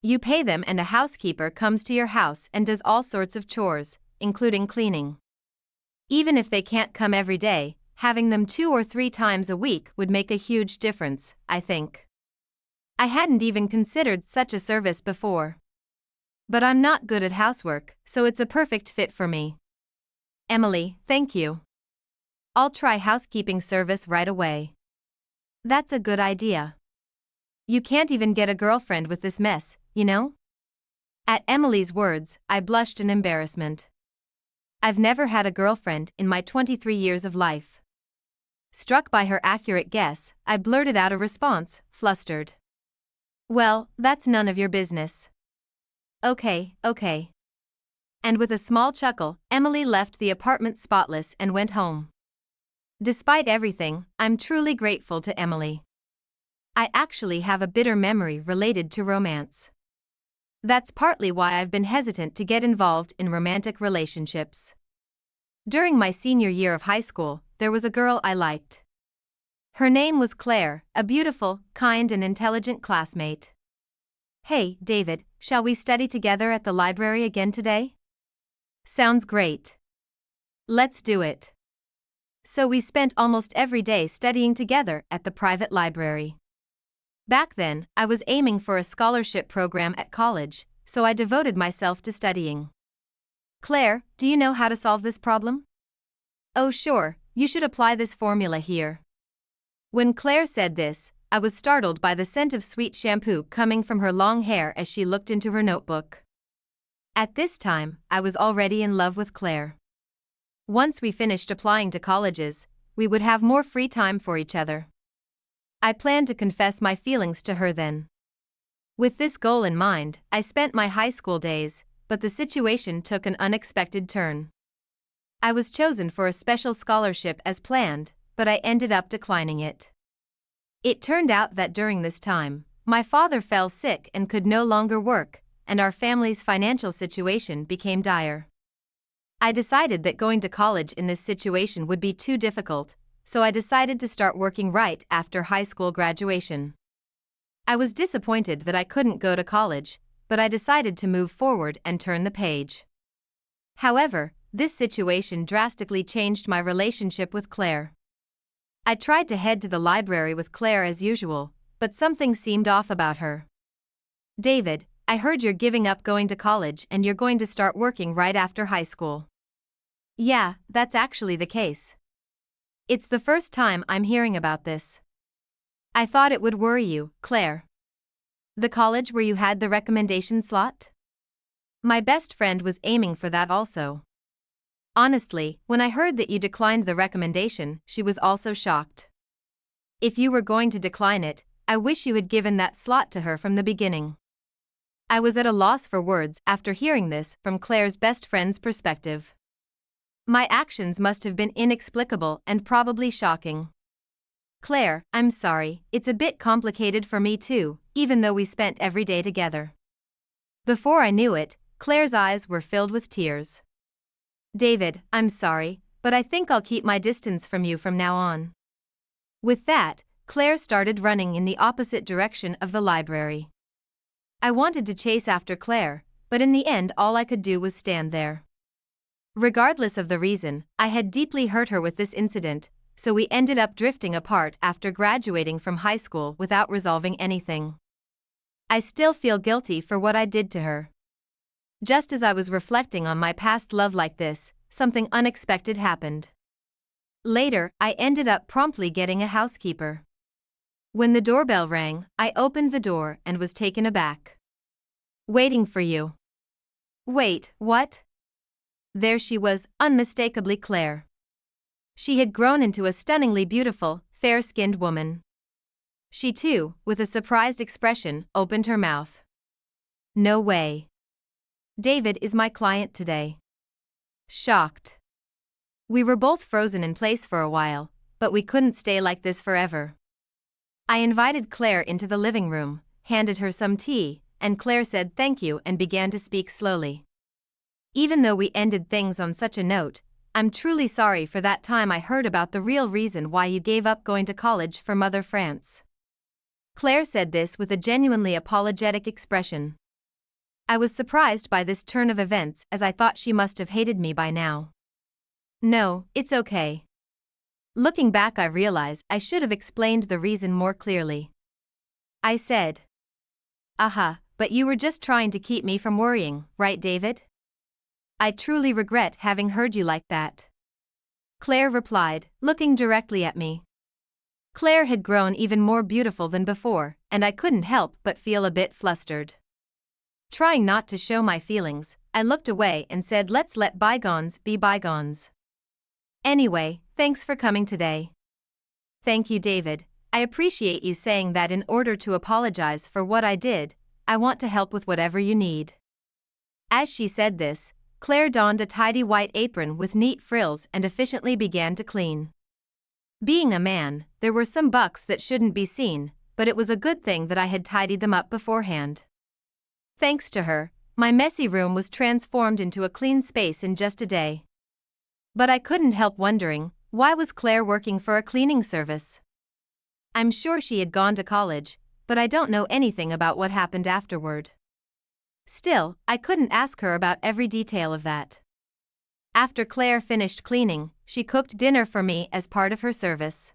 You pay them and a housekeeper comes to your house and does all sorts of chores, including cleaning. Even if they can't come every day, having them 2 or 3 times a week would make a huge difference, I think. I hadn't even considered such a service before. But I'm not good at housework, so it's a perfect fit for me. Emily, thank you. I'll try housekeeping service right away. That's a good idea. You can't even get a girlfriend with this mess, you know? At Emily's words, I blushed in embarrassment. I've never had a girlfriend in my 23 years of life. Struck by her accurate guess, I blurted out a response, flustered. Well, that's none of your business. Okay. And with a small chuckle, Emily left the apartment spotless and went home. Despite everything, I'm truly grateful to Emily. I actually have a bitter memory related to romance. That's partly why I've been hesitant to get involved in romantic relationships. During my senior year of high school, there was a girl I liked. Her name was Claire, a beautiful, kind and intelligent classmate. Hey, David, shall we study together at the library again today? Sounds great. Let's do it. So we spent almost every day studying together at the private library. Back then, I was aiming for a scholarship program at college, so I devoted myself to studying. Claire, do you know how to solve this problem? Oh sure, you should apply this formula here. When Claire said this, I was startled by the scent of sweet shampoo coming from her long hair as she looked into her notebook. At this time, I was already in love with Claire. Once we finished applying to colleges, we would have more free time for each other. I planned to confess my feelings to her then. With this goal in mind, I spent my high school days, but the situation took an unexpected turn. I was chosen for a special scholarship as planned, but I ended up declining it. It turned out that during this time, my father fell sick and could no longer work, and our family's financial situation became dire. I decided that going to college in this situation would be too difficult, so I decided to start working right after high school graduation. I was disappointed that I couldn't go to college, but I decided to move forward and turn the page. However, this situation drastically changed my relationship with Claire. I tried to head to the library with Claire as usual, but something seemed off about her. David, I heard you're giving up going to college and you're going to start working right after high school. Yeah, that's actually the case. It's the first time I'm hearing about this. I thought it would worry you, Claire. The college where you had the recommendation slot? My best friend was aiming for that also. Honestly, when I heard that you declined the recommendation, she was also shocked. If you were going to decline it, I wish you had given that slot to her from the beginning. I was at a loss for words after hearing this from Claire's best friend's perspective. My actions must have been inexplicable and probably shocking. Claire, I'm sorry, it's a bit complicated for me too, even though we spent every day together. Before I knew it, Claire's eyes were filled with tears. David, I'm sorry, but I think I'll keep my distance from you from now on. With that, Claire started running in the opposite direction of the library. I wanted to chase after Claire, but in the end all I could do was stand there. Regardless of the reason, I had deeply hurt her with this incident, so we ended up drifting apart after graduating from high school without resolving anything. I still feel guilty for what I did to her. Just as I was reflecting on my past love like this, something unexpected happened. Later, I ended up promptly getting a housekeeper. When the doorbell rang, I opened the door and was taken aback. Waiting for you. Wait, what? There she was, unmistakably Claire. She had grown into a stunningly beautiful, fair-skinned woman. She too, with a surprised expression, opened her mouth. No way. David is my client today. Shocked. We were both frozen in place for a while, but we couldn't stay like this forever. I invited Claire into the living room, handed her some tea, and Claire said thank you and began to speak slowly. Even though we ended things on such a note, I'm truly sorry for that time I heard about the real reason why you gave up going to college for Mother France. Claire said this with a genuinely apologetic expression. I was surprised by this turn of events as I thought she must have hated me by now. No, it's okay. Looking back, I realize I should have explained the reason more clearly. I said. But you were just trying to keep me from worrying, right, David? I truly regret having heard you like that. Claire replied, looking directly at me. Claire had grown even more beautiful than before, and I couldn't help but feel a bit flustered. Trying not to show my feelings, I looked away and said, let's let bygones be bygones. Anyway, thanks for coming today. Thank you, David. I appreciate you saying that. In order to apologize for what I did, I want to help with whatever you need. As she said this, Claire donned a tidy white apron with neat frills and efficiently began to clean. Being a man, there were some bucks that shouldn't be seen, but it was a good thing that I had tidied them up beforehand. Thanks to her, my messy room was transformed into a clean space in just a day. But I couldn't help wondering, why was Claire working for a cleaning service? I'm sure she had gone to college, but I don't know anything about what happened afterward. Still, I couldn't ask her about every detail of that. After Claire finished cleaning, she cooked dinner for me as part of her service.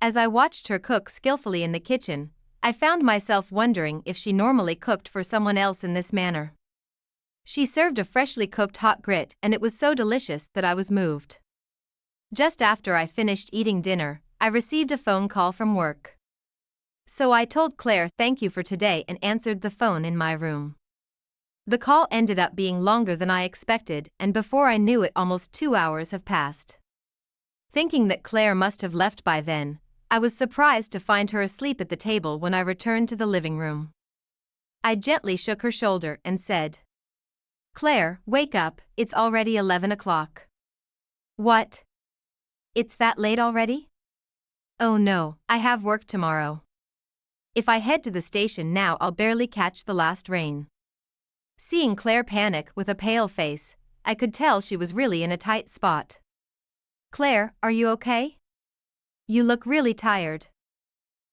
As I watched her cook skillfully in the kitchen, I found myself wondering if she normally cooked for someone else in this manner. She served a freshly cooked hot grit and it was so delicious that I was moved. Just after I finished eating dinner, I received a phone call from work. So I told Claire thank you for today and answered the phone in my room. The call ended up being longer than I expected, and before I knew it, almost 2 hours have passed. Thinking that Claire must have left by then, I was surprised to find her asleep at the table when I returned to the living room. I gently shook her shoulder and said, Claire, wake up, it's already 11 o'clock. What? It's that late already? Oh no, I have work tomorrow. If I head to the station now, I'll barely catch the last train. Seeing Claire panic with a pale face, I could tell she was really in a tight spot. Claire, are you okay? You look really tired.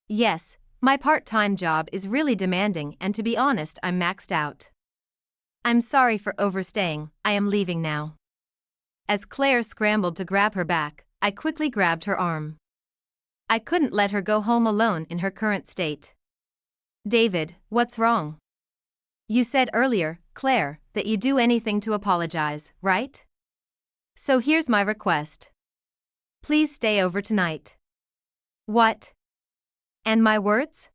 Yes, my part-time job is really demanding and to be honest I'm maxed out. I'm sorry for overstaying, I am leaving now. As Claire scrambled to grab her back, I quickly grabbed her arm. I couldn't let her go home alone in her current state. David, what's wrong? You said earlier, Claire, that you'd do anything to apologize, right? So here's my request. Please stay over tonight. What? And my words?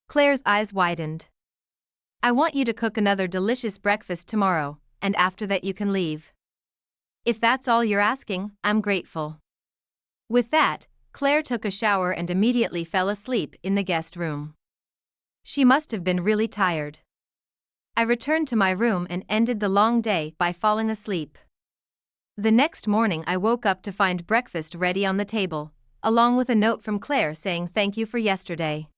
Claire's eyes widened. I want you to cook another delicious breakfast tomorrow, and after that you can leave. If that's all you're asking, I'm grateful. With that, Claire took a shower and immediately fell asleep in the guest room. She must have been really tired. I returned to my room and ended the long day by falling asleep. The next morning I woke up to find breakfast ready on the table, along with a note from Claire saying thank you for yesterday.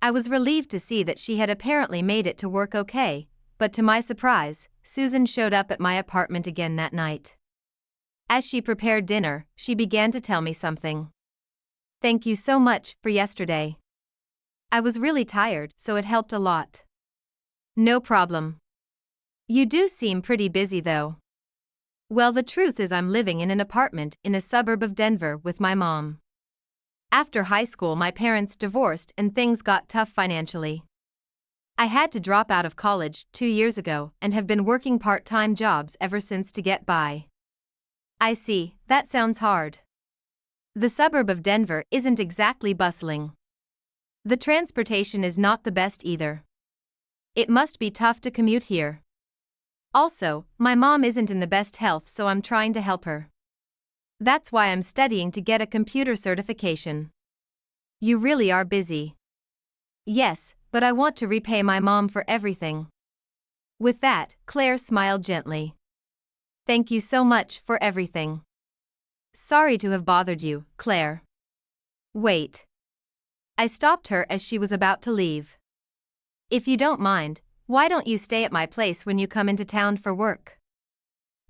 I was relieved to see that she had apparently made it to work okay, but to my surprise, Susan showed up at my apartment again that night. As she prepared dinner, she began to tell me something. Thank you so much for yesterday. I was really tired, so it helped a lot. No problem. You do seem pretty busy though. Well, the truth is I'm living in an apartment in a suburb of Denver with my mom. After high school my parents divorced and things got tough financially. I had to drop out of college 2 years ago and have been working part-time jobs ever since to get by. I see, that sounds hard. The suburb of Denver isn't exactly bustling. The transportation is not the best either. It must be tough to commute here. Also, my mom isn't in the best health, so I'm trying to help her. That's why I'm studying to get a computer certification. You really are busy. Yes, but I want to repay my mom for everything. With that, Claire smiled gently. Thank you so much for everything. Sorry to have bothered you, Claire. Wait. I stopped her as she was about to leave. If you don't mind, why don't you stay at my place when you come into town for work?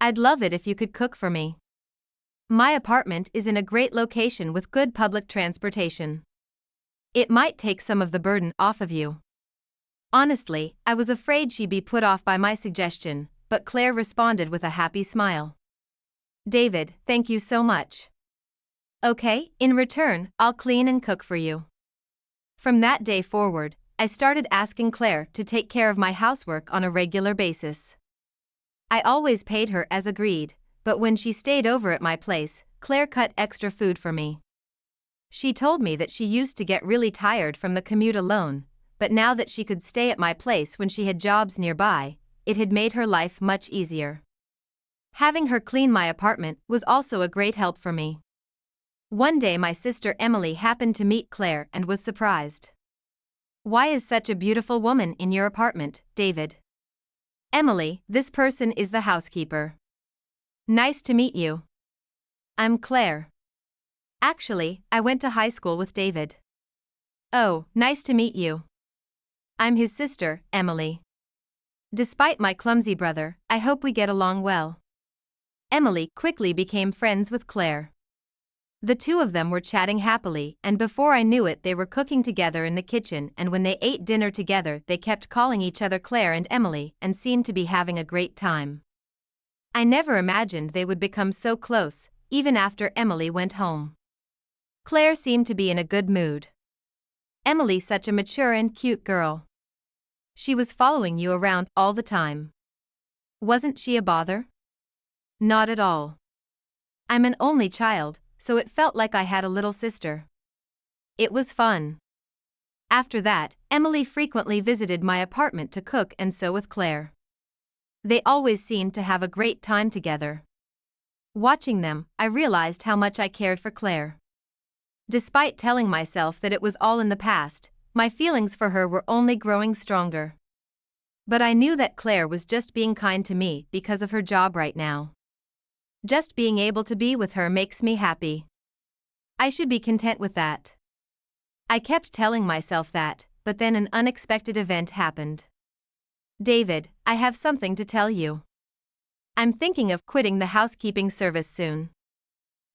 I'd love it if you could cook for me. My apartment is in a great location with good public transportation. It might take some of the burden off of you. Honestly, I was afraid she'd be put off by my suggestion, but Claire responded with a happy smile. David, thank you so much. Okay, in return, I'll clean and cook for you. From that day forward, I started asking Claire to take care of my housework on a regular basis. I always paid her as agreed, but when she stayed over at my place, Claire cut extra food for me. She told me that she used to get really tired from the commute alone, but now that she could stay at my place when she had jobs nearby, it had made her life much easier. Having her clean my apartment was also a great help for me. One day my sister Emily happened to meet Claire and was surprised. Why is such a beautiful woman in your apartment, David? Emily, this person is the housekeeper. Nice to meet you. I'm Claire. Actually, I went to high school with David. Oh, nice to meet you. I'm his sister, Emily. Despite my clumsy brother, I hope we get along well. Emily quickly became friends with Claire. The two of them were chatting happily, and before I knew it they were cooking together in the kitchen, and when they ate dinner together they kept calling each other Claire and Emily and seemed to be having a great time. I never imagined they would become so close, even after Emily went home. Claire seemed to be in a good mood. Emily such a mature and cute girl. She was following you around all the time. Wasn't she a bother? Not at all. I'm an only child, so it felt like I had a little sister. It was fun. After that, Emily frequently visited my apartment to cook and sew with Claire. They always seemed to have a great time together. Watching them, I realized how much I cared for Claire. Despite telling myself that it was all in the past, my feelings for her were only growing stronger. But I knew that Claire was just being kind to me because of her job right now. Just being able to be with her makes me happy. I should be content with that. I kept telling myself that, but then an unexpected event happened. David, I have something to tell you. I'm thinking of quitting the housekeeping service soon.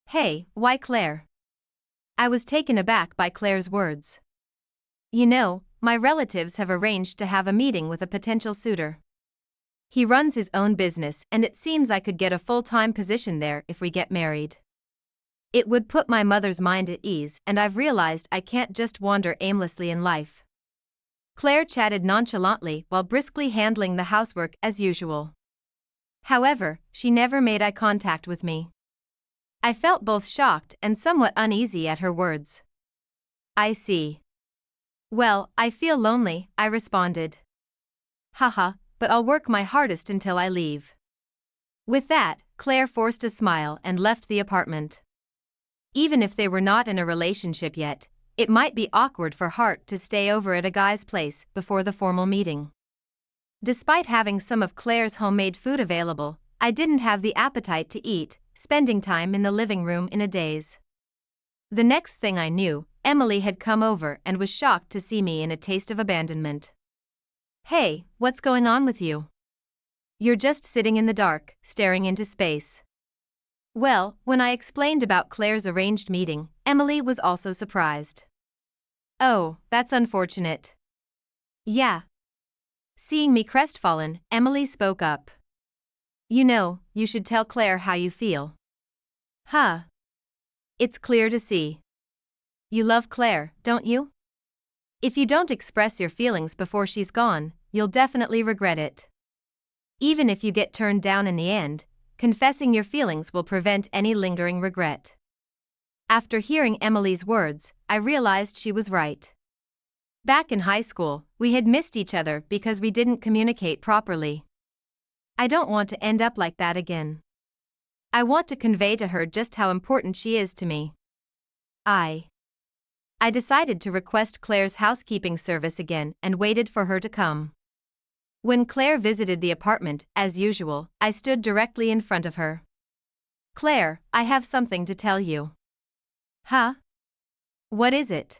Hey, why Claire? I was taken aback by Claire's words. You know, my relatives have arranged to have a meeting with a potential suitor. He runs his own business and it seems I could get a full-time position there if we get married. It would put my mother's mind at ease and I've realized I can't just wander aimlessly in life. Claire chatted nonchalantly while briskly handling the housework as usual. However, she never made eye contact with me. I felt both shocked and somewhat uneasy at her words. I see. Well, I feel lonely, I responded. Haha, but I'll work my hardest until I leave. With that, Claire forced a smile and left the apartment. Even if they were not in a relationship yet, it might be awkward for Hart to stay over at a guy's place before the formal meeting. Despite having some of Claire's homemade food available, I didn't have the appetite to eat, spending time in the living room in a daze. The next thing I knew, Emily had come over and was shocked to see me in a taste of abandonment. Hey, what's going on with you? You're just sitting in the dark, staring into space. Well, when I explained about Claire's arranged meeting, Emily was also surprised. Oh, that's unfortunate. Yeah. Seeing me crestfallen, Emily spoke up. You know, you should tell Claire how you feel. Huh. It's clear to see. You love Claire, don't you? If you don't express your feelings before she's gone, you'll definitely regret it. Even if you get turned down in the end, confessing your feelings will prevent any lingering regret. After hearing Emily's words, I realized she was right. Back in high school, we had missed each other because we didn't communicate properly. I don't want to end up like that again. I want to convey to her just how important she is to me. I decided to request Claire's housekeeping service again and waited for her to come. When Claire visited the apartment, as usual, I stood directly in front of her. Claire, I have something to tell you. Huh? What is it?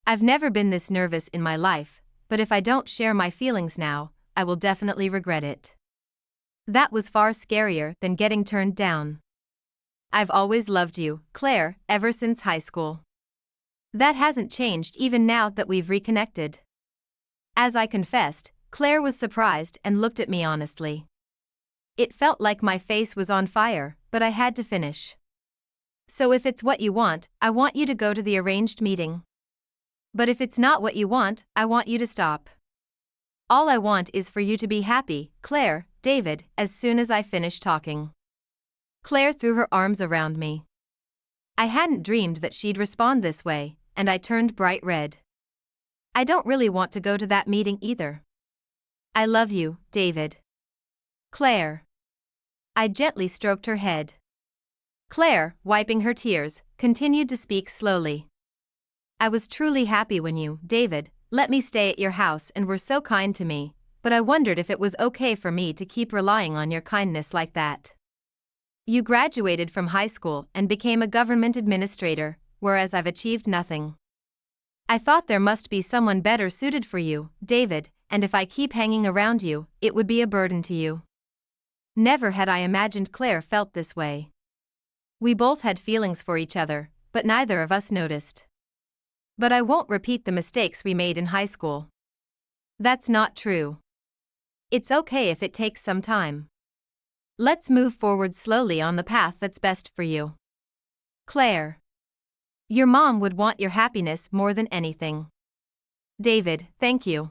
I've never been this nervous in my life, but if I don't share my feelings now, I will definitely regret it. That was far scarier than getting turned down. I've always loved you, Claire, ever since high school. That hasn't changed even now that we've reconnected. As I confessed, Claire was surprised and looked at me honestly. It felt like my face was on fire, but I had to finish. So if it's what you want, I want you to go to the arranged meeting. But if it's not what you want, I want you to stop. All I want is for you to be happy, Claire, David, as soon as I finish talking. Claire threw her arms around me. I hadn't dreamed that she'd respond this way, and I turned bright red. I don't really want to go to that meeting either. I love you, David. Claire. I gently stroked her head. Claire, wiping her tears, continued to speak slowly. I was truly happy when you, David, let me stay at your house and were so kind to me, but I wondered if it was okay for me to keep relying on your kindness like that. You graduated from high school and became a government administrator, whereas I've achieved nothing. I thought there must be someone better suited for you, David, and if I keep hanging around you, it would be a burden to you. Never had I imagined Claire felt this way. We both had feelings for each other, but neither of us noticed. But I won't repeat the mistakes we made in high school. That's not true. It's okay if it takes some time. Let's move forward slowly on the path that's best for you. Claire. Your mom would want your happiness more than anything. David, thank you.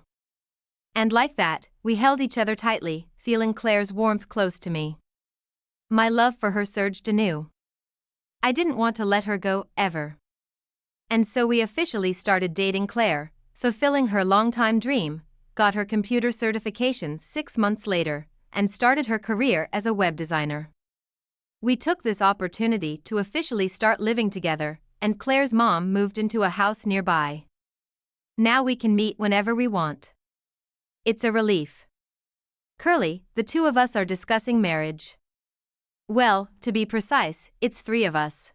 And like that, we held each other tightly, feeling Claire's warmth close to me. My love for her surged anew. I didn't want to let her go, ever. And so we officially started dating Claire, fulfilling her longtime dream, got her computer certification 6 months later, and started her career as a web designer. We took this opportunity to officially start living together, and Claire's mom moved into a house nearby. Now we can meet whenever we want. It's a relief. Curly, the two of us are discussing marriage. Well, to be precise, it's 3 of us.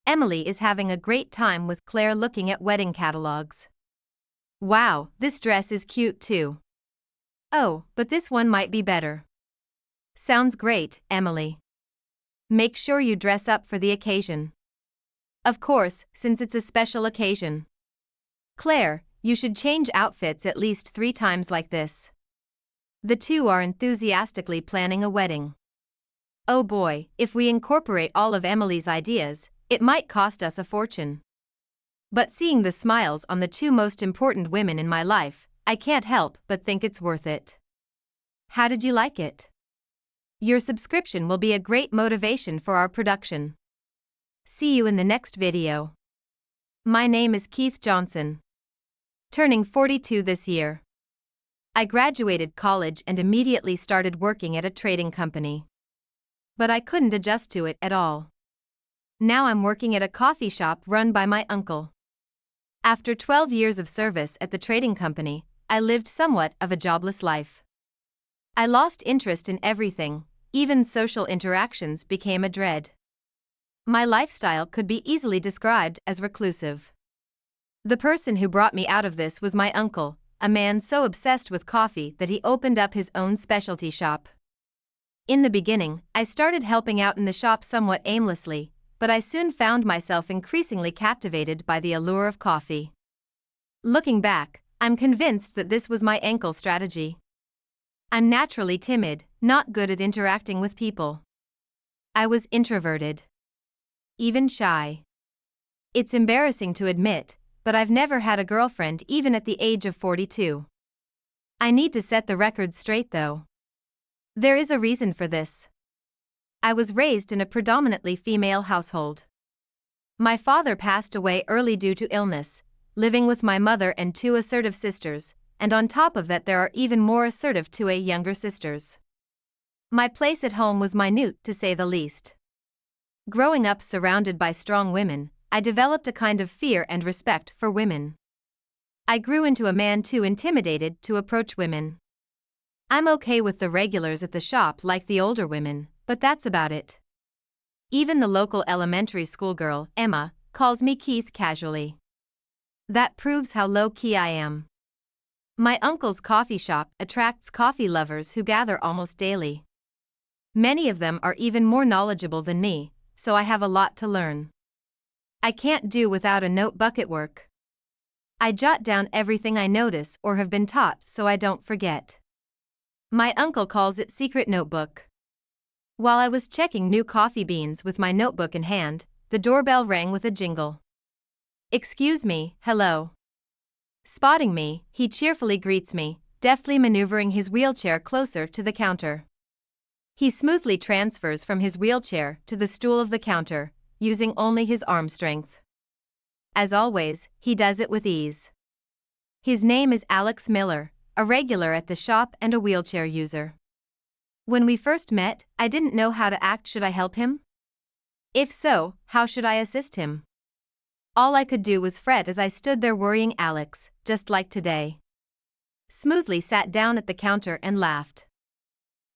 Emily is having a great time with Claire looking at wedding catalogs. Wow, this dress is cute too. Oh, but this one might be better. Sounds great, Emily. Make sure you dress up for the occasion. Of course, since it's a special occasion. Claire, you should change outfits at least 3 times like this. The two are enthusiastically planning a wedding. Oh boy, if we incorporate all of Emily's ideas, it might cost us a fortune. But seeing the smiles on the 2 most important women in my life, I can't help but think it's worth it. How did you like it? Your subscription will be a great motivation for our production. See you in the next video. My name is Keith Johnson. Turning 42 this year. I graduated college and immediately started working at a trading company. But I couldn't adjust to it at all. Now I'm working at a coffee shop run by my uncle. After 12 years of service at the trading company, I lived somewhat of a jobless life. I lost interest in everything, even social interactions became a dread. My lifestyle could be easily described as reclusive. The person who brought me out of this was my uncle, a man so obsessed with coffee that he opened up his own specialty shop. In the beginning, I started helping out in the shop somewhat aimlessly, but I soon found myself increasingly captivated by the allure of coffee. Looking back, I'm convinced that this was my uncle's strategy. I'm naturally timid, not good at interacting with people. I was introverted. Even shy. It's embarrassing to admit, but I've never had a girlfriend even at the age of 42. I need to set the record straight though. There is a reason for this. I was raised in a predominantly female household. My father passed away early due to illness, living with my mother and 2 assertive sisters, and on top of that there are even more assertive 2 younger sisters. My place at home was minute to say the least. Growing up surrounded by strong women, I developed a kind of fear and respect for women. I grew into a man too intimidated to approach women. I'm okay with the regulars at the shop like the older women, but that's about it. Even the local elementary school girl, Emma, calls me Keith casually. That proves how low-key I am. My uncle's coffee shop attracts coffee lovers who gather almost daily. Many of them are even more knowledgeable than me, so I have a lot to learn. I can't do without a notebook at work. I jot down everything I notice or have been taught so I don't forget. My uncle calls it secret notebook. While I was checking new coffee beans with my notebook in hand, the doorbell rang with a jingle. Excuse me, hello. Spotting me, he cheerfully greets me, deftly maneuvering his wheelchair closer to the counter. He smoothly transfers from his wheelchair to the stool of the counter, using only his arm strength. As always, he does it with ease. His name is Alex Miller, a regular at the shop and a wheelchair user. When we first met, I didn't know how to act. Should I help him? If so, how should I assist him? All I could do was fret as I stood there worrying. Alex, just like today, smoothly sat down at the counter and laughed.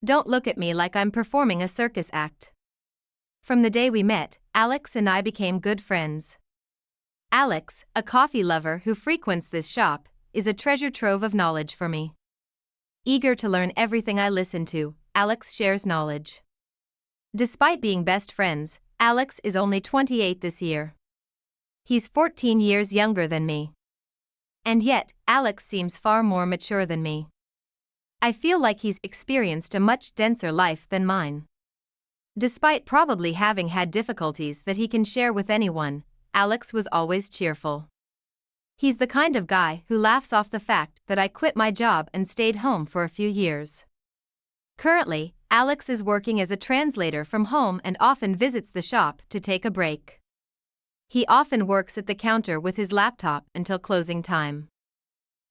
Don't look at me like I'm performing a circus act. From the day we met, Alex and I became good friends. Alex, a coffee lover who frequents this shop, is a treasure trove of knowledge for me. Eager to learn everything I listen to, Alex shares knowledge. Despite being best friends, Alex is only 28 this year. He's 14 years younger than me. And yet, Alex seems far more mature than me. I feel like he's experienced a much denser life than mine. Despite probably having had difficulties that he can share with anyone, Alex was always cheerful. He's the kind of guy who laughs off the fact that I quit my job and stayed home for a few years. Currently, Alex is working as a translator from home and often visits the shop to take a break. He often works at the counter with his laptop until closing time.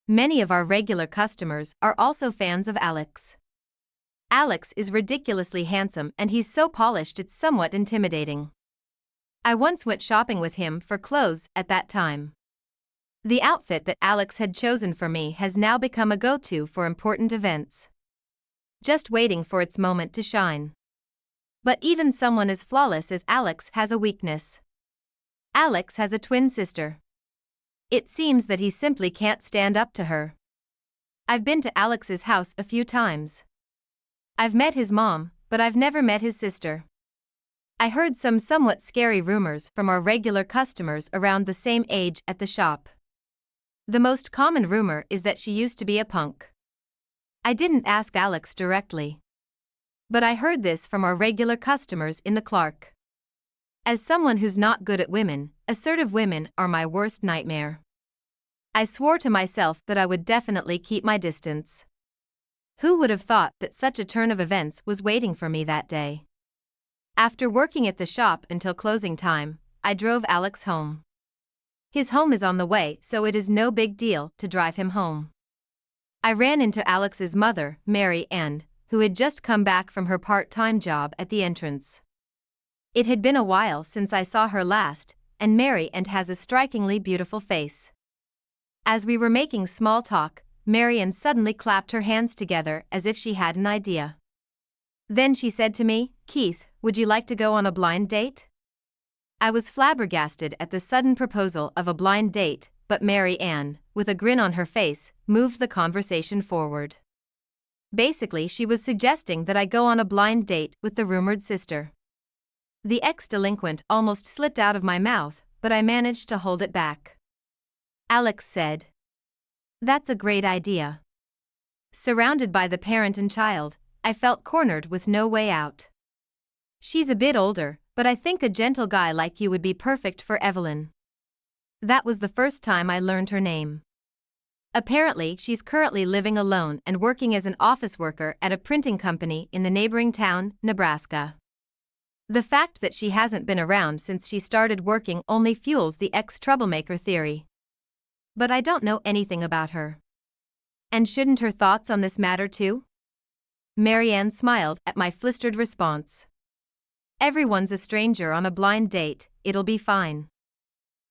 Many of our regular customers are also fans of Alex. Alex is ridiculously handsome and he's so polished it's somewhat intimidating. I once went shopping with him for clothes at that time. The outfit that Alex had chosen for me has now become a go-to for important events. Just waiting for its moment to shine. But even someone as flawless as Alex has a weakness. Alex has a twin sister. It seems that he simply can't stand up to her. I've been to Alex's house a few times. I've met his mom, but I've never met his sister. I heard some somewhat scary rumors from our regular customers around the same age at the shop. The most common rumor is that she used to be a punk. I didn't ask Alex directly, but I heard this from our regular customers in the Clark. As someone who's not good at women, assertive women are my worst nightmare. I swore to myself that I would definitely keep my distance. Who would have thought that such a turn of events was waiting for me that day? After working at the shop until closing time, I drove Alex home. His home is on the way, so it is no big deal to drive him home. I ran into Alex's mother, Mary Ann, who had just come back from her part-time job at the entrance. It had been a while since I saw her last, and Mary Ann has a strikingly beautiful face. As we were making small talk, Mary Ann suddenly clapped her hands together as if she had an idea. Then she said to me, "Keith, would you like to go on a blind date?" I was flabbergasted at the sudden proposal of a blind date, but Mary Ann, with a grin on her face, moved the conversation forward. Basically, she was suggesting that I go on a blind date with the rumored sister. The ex-delinquent almost slipped out of my mouth, but I managed to hold it back. Alex said, "That's a great idea." Surrounded by the parent and child, I felt cornered with no way out. "She's a bit older, but I think a gentle guy like you would be perfect for Evelyn." That was the first time I learned her name. Apparently, she's currently living alone and working as an office worker at a printing company in the neighboring town, Nebraska. The fact that she hasn't been around since she started working only fuels the ex-troublemaker theory. But I don't know anything about her. And shouldn't her thoughts on this matter too? Mary Ann smiled at my flistered response. "Everyone's a stranger on a blind date, it'll be fine."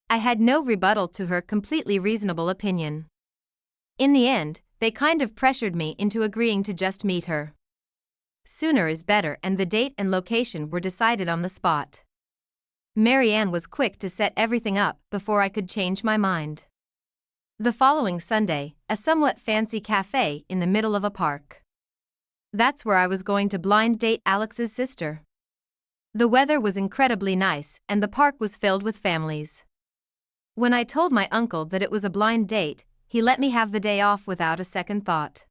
I had no rebuttal to her completely reasonable opinion. In the end, they kind of pressured me into agreeing to just meet her. Sooner is better, and the date and location were decided on the spot. Mary Ann was quick to set everything up before I could change my mind. The following Sunday, a somewhat fancy cafe in the middle of a park. That's where I was going to blind date Alex's sister. The weather was incredibly nice, and the park was filled with families. When I told my uncle that it was a blind date, he let me have the day off without a second thought.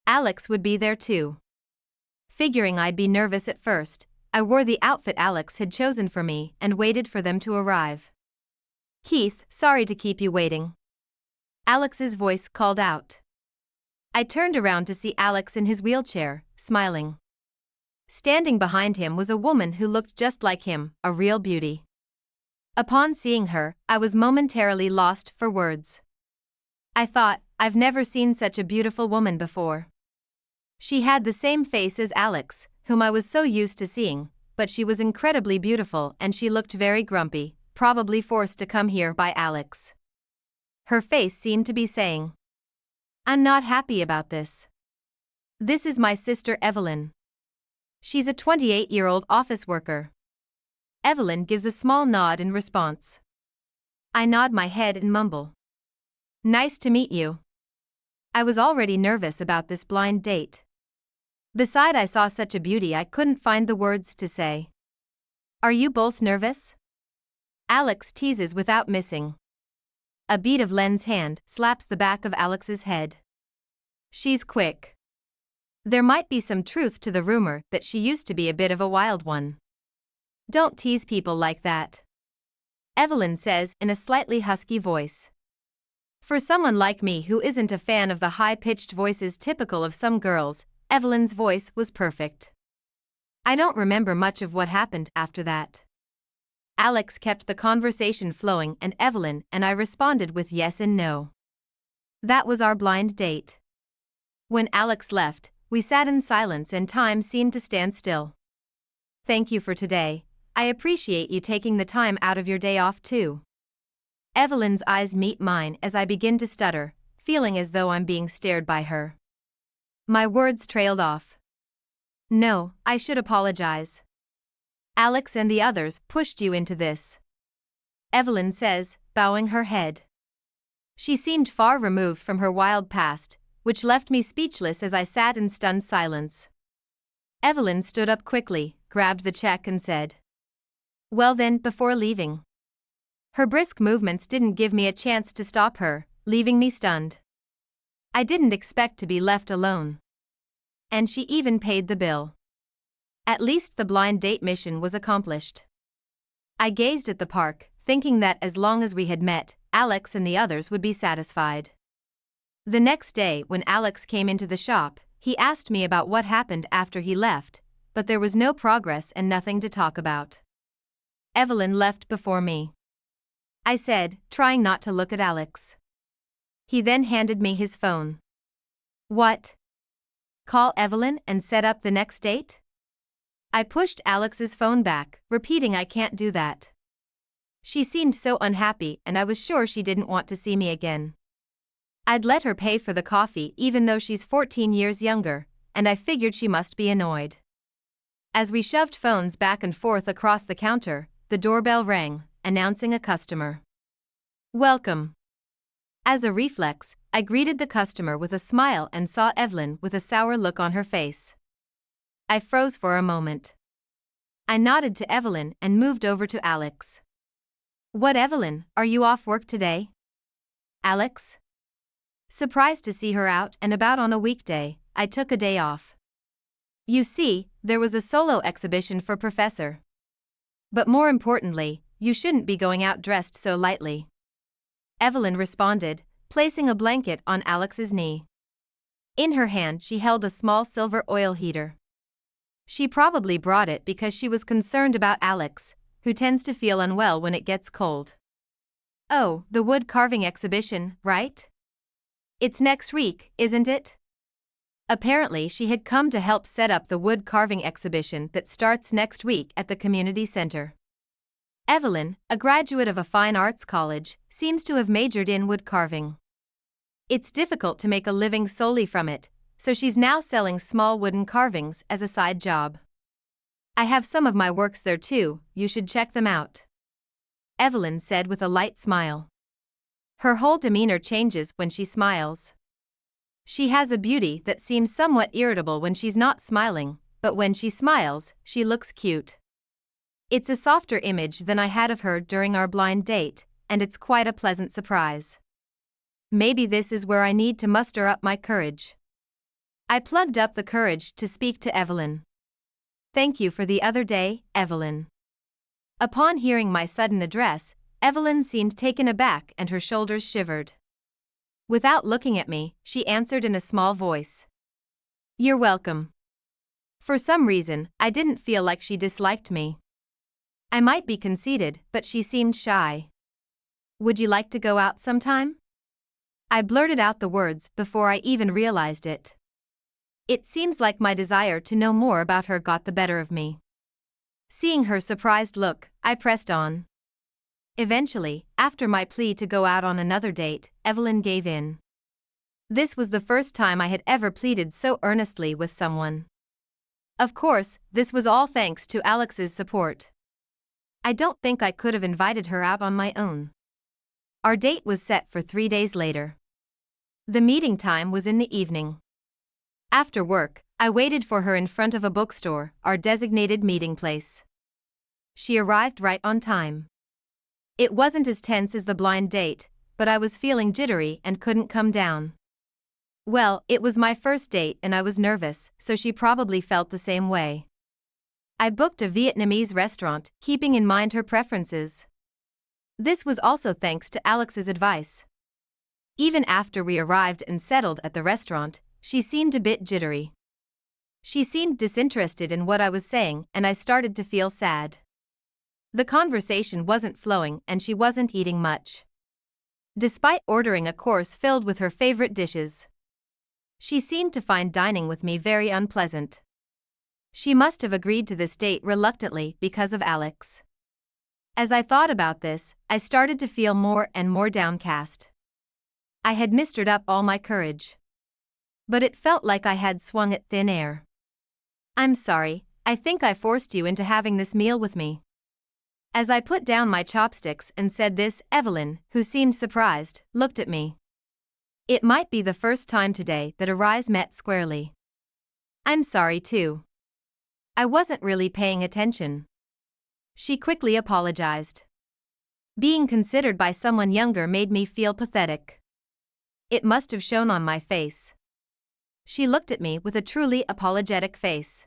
Alex would be there too. Figuring I'd be nervous at first, I wore the outfit Alex had chosen for me and waited for them to arrive. "Keith, sorry to keep you waiting." Alex's voice called out. I turned around to see Alex in his wheelchair, smiling. Standing behind him was a woman who looked just like him, a real beauty. Upon seeing her, I was momentarily lost for words. I thought, I've never seen such a beautiful woman before. She had the same face as Alex, whom I was so used to seeing, but she was incredibly beautiful and she looked very grumpy, probably forced to come here by Alex. Her face seemed to be saying, "I'm not happy about this. This is my sister Evelyn. She's a 28-year-old office worker." Evelyn gives a small nod in response. I nod my head and mumble, "Nice to meet you." I was already nervous about this blind date. Besides, I saw such a beauty I couldn't find the words to say. "Are you both nervous?" Alex teases without missing. A bead of Len's hand slaps the back of Alex's head. She's quick. There might be some truth to the rumor that she used to be a bit of a wild one. "Don't tease people like that," Evelyn says in a slightly husky voice. For someone like me who isn't a fan of the high-pitched voices typical of some girls, Evelyn's voice was perfect. I don't remember much of what happened after that. Alex kept the conversation flowing and Evelyn and I responded with yes and no. That was our blind date. When Alex left, we sat in silence and time seemed to stand still. "Thank you for today. I appreciate you taking the time out of your day off too." Evelyn's eyes meet mine as I begin to stutter, feeling as though I'm being stared by her. My words trailed off. "No, I should apologize. Alex and the others pushed you into this," Evelyn says, bowing her head. She seemed far removed from her wild past, which left me speechless as I sat in stunned silence. Evelyn stood up quickly, grabbed the check and said, Well then, before leaving. Her brisk movements didn't give me a chance to stop her, leaving me stunned. I didn't expect to be left alone. And she even paid the bill. At least the blind date mission was accomplished. I gazed at the park, thinking that as long as we had met, Alex and the others would be satisfied. The next day, when Alex came into the shop, he asked me about what happened after he left, but there was no progress and nothing to talk about. Evelyn left before me, I said, trying not to look at Alex. He then handed me his phone. What? Call Evelyn and set up the next date? I pushed Alex's phone back, repeating I can't do that. She seemed so unhappy and I was sure she didn't want to see me again. I'd let her pay for the coffee even though she's 14 years younger, and I figured she must be annoyed. As we shoved phones back and forth across the counter, the doorbell rang, announcing a customer. Welcome. As a reflex, I greeted the customer with a smile and saw Evelyn with a sour look on her face. I froze for a moment. I nodded to Evelyn and moved over to Alex. What, Evelyn, are you off work today? Alex? Surprised to see her out and about on a weekday, I took a day off. You see, there was a solo exhibition for Professor. But more importantly, you shouldn't be going out dressed so lightly. Evelyn responded, placing a blanket on Alex's knee. In her hand she held a small silver oil heater. She probably brought it because she was concerned about Alex, who tends to feel unwell when it gets cold. Oh, the wood carving exhibition, right? It's next week, isn't it? Apparently she had come to help set up the wood carving exhibition that starts next week at the community center. Evelyn, a graduate of a fine arts college, seems to have majored in wood carving. It's difficult to make a living solely from it, so she's now selling small wooden carvings as a side job. I have some of my works there too, you should check them out. Evelyn said with a light smile. Her whole demeanor changes when she smiles. She has a beauty that seems somewhat irritable when she's not smiling, but when she smiles, she looks cute. It's a softer image than I had of her during our blind date, and it's quite a pleasant surprise. Maybe this is where I need to muster up my courage. I plugged up the courage to speak to Evelyn. Thank you for the other day, Evelyn. Upon hearing my sudden address, Evelyn seemed taken aback and her shoulders shivered. Without looking at me, she answered in a small voice. You're welcome. For some reason, I didn't feel like she disliked me. I might be conceited, but she seemed shy. Would you like to go out sometime? I blurted out the words before I even realized it. It seems like my desire to know more about her got the better of me. Seeing her surprised look, I pressed on. Eventually, after my plea to go out on another date, Evelyn gave in. This was the first time I had ever pleaded so earnestly with someone. Of course, this was all thanks to Alex's support. I don't think I could have invited her out on my own. Our date was set for 3 days later. The meeting time was in the evening. After work, I waited for her in front of a bookstore, our designated meeting place. She arrived right on time. It wasn't as tense as the blind date, but I was feeling jittery and couldn't come down. Well, it was my first date and I was nervous, so she probably felt the same way. I booked a Vietnamese restaurant, keeping in mind her preferences. This was also thanks to Alex's advice. Even after we arrived and settled at the restaurant, she seemed a bit jittery. She seemed disinterested in what I was saying and I started to feel sad. The conversation wasn't flowing and she wasn't eating much. Despite ordering a course filled with her favorite dishes, she seemed to find dining with me very unpleasant. She must have agreed to this date reluctantly because of Alex. As I thought about this, I started to feel more and more downcast. I had mustered up all my courage. But it felt like I had swung at thin air. I'm sorry, I think I forced you into having this meal with me. As I put down my chopsticks and said this, Evelyn, who seemed surprised, looked at me. It might be the first time today that our eyes met squarely. I'm sorry too. I wasn't really paying attention. She quickly apologized. Being considered by someone younger made me feel pathetic. It must have shown on my face. She looked at me with a truly apologetic face.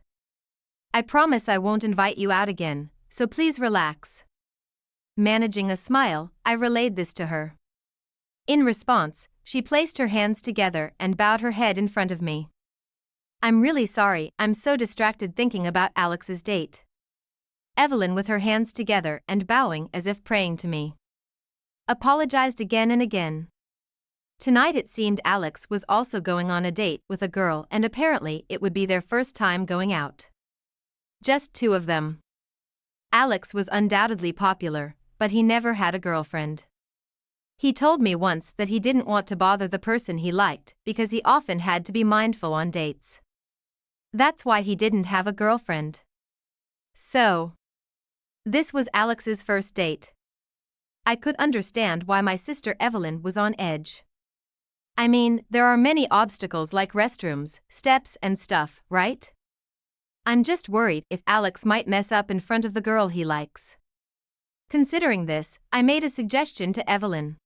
I promise I won't invite you out again, so please relax. Managing a smile, I relayed this to her. In response, she placed her hands together and bowed her head in front of me. I'm really sorry, I'm so distracted thinking about Alex's date. Evelyn, with her hands together and bowing as if praying to me, apologized again and again. Tonight it seemed Alex was also going on a date with a girl, and apparently it would be their first time going out. Just two of them. Alex was undoubtedly popular, but he never had a girlfriend. He told me once that he didn't want to bother the person he liked because he often had to be mindful on dates. That's why he didn't have a girlfriend. So, this was Alex's first date. I could understand why my sister Evelyn was on edge. I mean, there are many obstacles like restrooms, steps and stuff, right? I'm just worried if Alex might mess up in front of the girl he likes. Considering this, I made a suggestion to Evelyn.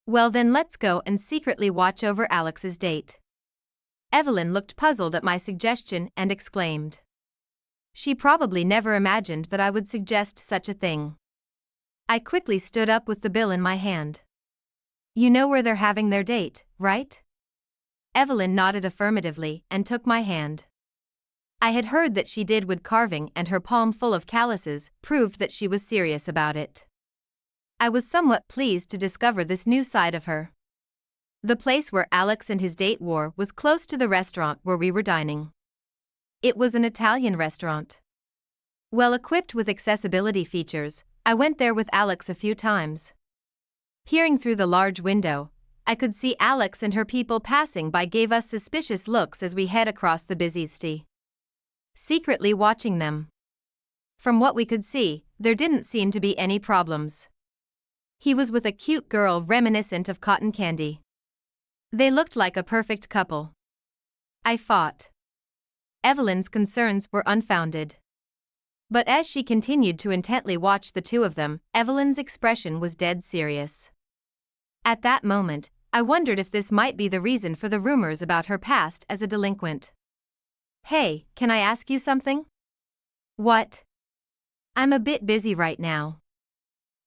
Well then, let's go and secretly watch over Alex's date. Evelyn looked puzzled at my suggestion and exclaimed. She probably never imagined that I would suggest such a thing. I quickly stood up with the bill in my hand. You know where they're having their date, right? Evelyn nodded affirmatively and took my hand. I had heard that she did wood carving, and her palm full of calluses proved that she was serious about it. I was somewhat pleased to discover this new side of her. The place where Alex and his date were was close to the restaurant where we were dining. It was an Italian restaurant. Well equipped with accessibility features, I went there with Alex a few times. Peering through the large window, I could see Alex and her people passing by gave us suspicious looks as we head across the busy street. Secretly watching them. From what we could see, there didn't seem to be any problems. He was with a cute girl reminiscent of cotton candy. They looked like a perfect couple. I thought. Evelyn's concerns were unfounded. But as she continued to intently watch the two of them, Evelyn's expression was dead serious. At that moment, I wondered if this might be the reason for the rumors about her past as a delinquent. Hey, can I ask you something? What? I'm a bit busy right now.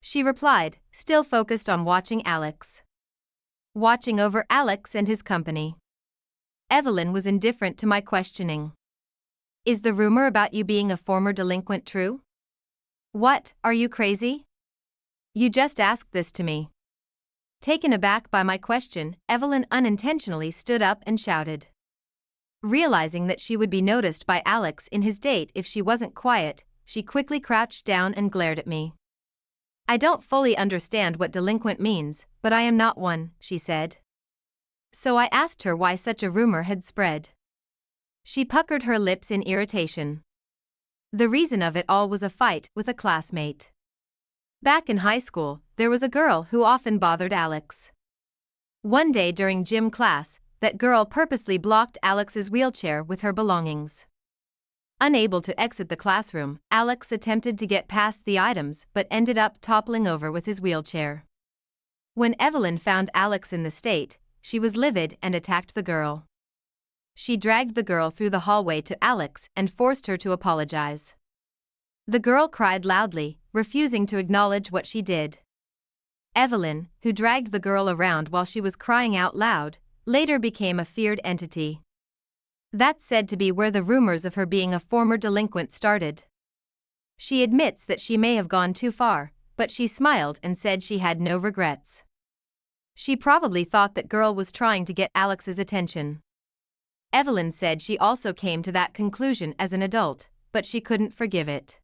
She replied, still focused on watching Alex. Watching over Alex and his company. Evelyn was indifferent to my questioning. Is the rumor about you being a former delinquent true? What, are you crazy? You just asked this to me. Taken aback by my question, Evelyn unintentionally stood up and shouted. Realizing that she would be noticed by Alex in his date if she wasn't quiet, she quickly crouched down and glared at me. I don't fully understand what delinquent means, but I am not one, she said. So I asked her why such a rumor had spread. She puckered her lips in irritation. The reason of it all was a fight with a classmate. Back in high school, there was a girl who often bothered Alex. One day during gym class, that girl purposely blocked Alex's wheelchair with her belongings. Unable to exit the classroom, Alex attempted to get past the items but ended up toppling over with his wheelchair. When Evelyn found Alex in the state, she was livid and attacked the girl. She dragged the girl through the hallway to Alex and forced her to apologize. The girl cried loudly, refusing to acknowledge what she did. Evelyn, who dragged the girl around while she was crying out loud, later became a feared entity. That's said to be where the rumors of her being a former delinquent started. She admits that she may have gone too far, but she smiled and said she had no regrets. She probably thought that girl was trying to get Alex's attention. Evelyn said she also came to that conclusion as an adult, but she couldn't forgive it.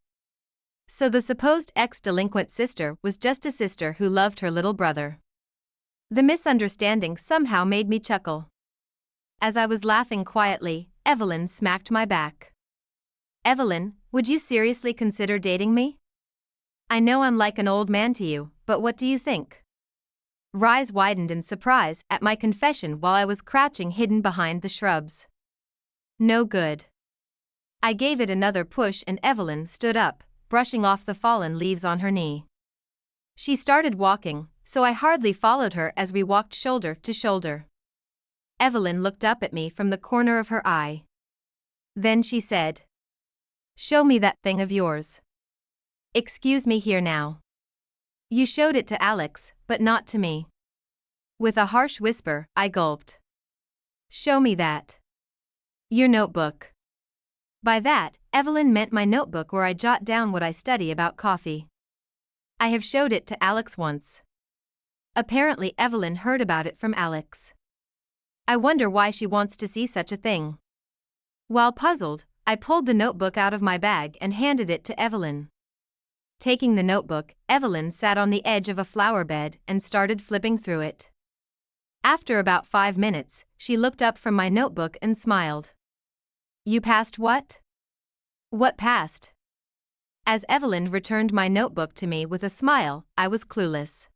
So the supposed ex-delinquent sister was just a sister who loved her little brother. The misunderstanding somehow made me chuckle. As I was laughing quietly, Evelyn smacked my back. Evelyn, would you seriously consider dating me? I know I'm like an old man to you, but what do you think? Eyes widened in surprise at my confession while I was crouching hidden behind the shrubs. No good. I gave it another push and Evelyn stood up, brushing off the fallen leaves on her knee. She started walking, so I hardly followed her as we walked shoulder to shoulder. Evelyn looked up at me from the corner of her eye. Then she said, "Show me that thing of yours." "Excuse me here now. You showed it to Alex, but not to me." With a harsh whisper, I gulped. "Show me that. Your notebook." By that, Evelyn meant my notebook where I jot down what I study about coffee. "I have showed it to Alex once." Apparently Evelyn heard about it from Alex. I wonder why she wants to see such a thing. While puzzled, I pulled the notebook out of my bag and handed it to Evelyn. Taking the notebook, Evelyn sat on the edge of a flower bed and started flipping through it. After about 5 minutes, she looked up from my notebook and smiled. "You passed what?" "What passed?" As Evelyn returned my notebook to me with a smile, I was clueless.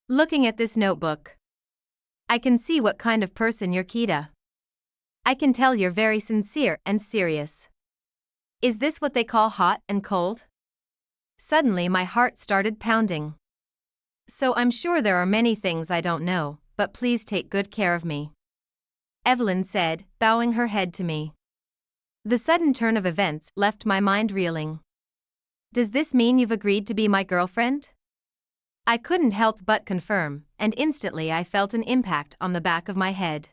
"Looking at this notebook, I can see what kind of person you're, Kita. I can tell you're very sincere and serious. Is this what they call hot and cold?" Suddenly my heart started pounding. "So I'm sure there are many things I don't know, but please take good care of me," Evelyn said, bowing her head to me. The sudden turn of events left my mind reeling. "Does this mean you've agreed to be my girlfriend?" I couldn't help but confirm, and instantly I felt an impact on the back of my head.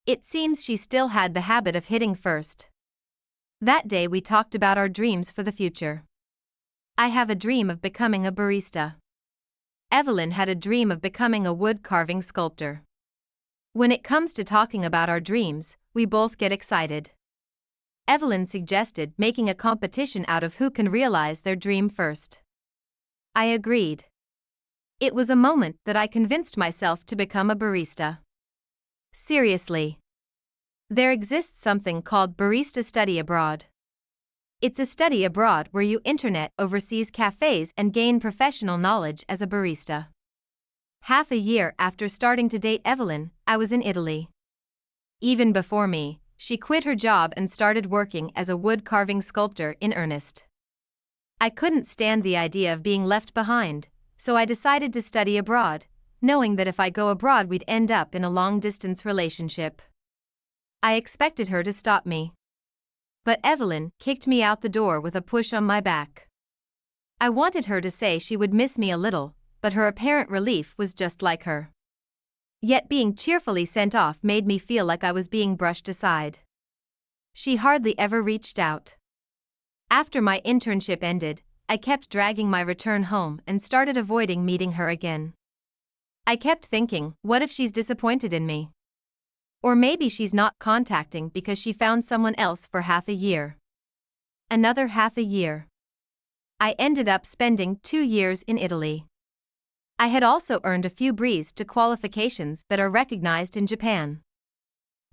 It seems she still had the habit of hitting first. That day we talked about our dreams for the future. I have a dream of becoming a barista. Evelyn had a dream of becoming a wood-carving sculptor. When it comes to talking about our dreams, we both get excited. Evelyn suggested making a competition out of who can realize their dream first. I agreed. It was a moment that I convinced myself to become a barista. Seriously. There exists something called Barista Study Abroad. It's a study abroad where you internet overseas cafes and gain professional knowledge as a barista. Half a year after starting to date Evelyn, I was in Italy. Even before me, she quit her job and started working as a wood-carving sculptor in earnest. I couldn't stand the idea of being left behind, so I decided to study abroad, knowing that if I go abroad we'd end up in a long-distance relationship. I expected her to stop me. But Evelyn kicked me out the door with a push on my back. I wanted her to say she would miss me a little, but her apparent relief was just like her. Yet being cheerfully sent off made me feel like I was being brushed aside. She hardly ever reached out. After my internship ended, I kept dragging my return home and started avoiding meeting her again. I kept thinking, what if she's disappointed in me? Or maybe she's not contacting because she found someone else for half a year. Another half a year. I ended up spending 2 years in Italy. I had also earned a few Bries to qualifications that are recognized in Japan.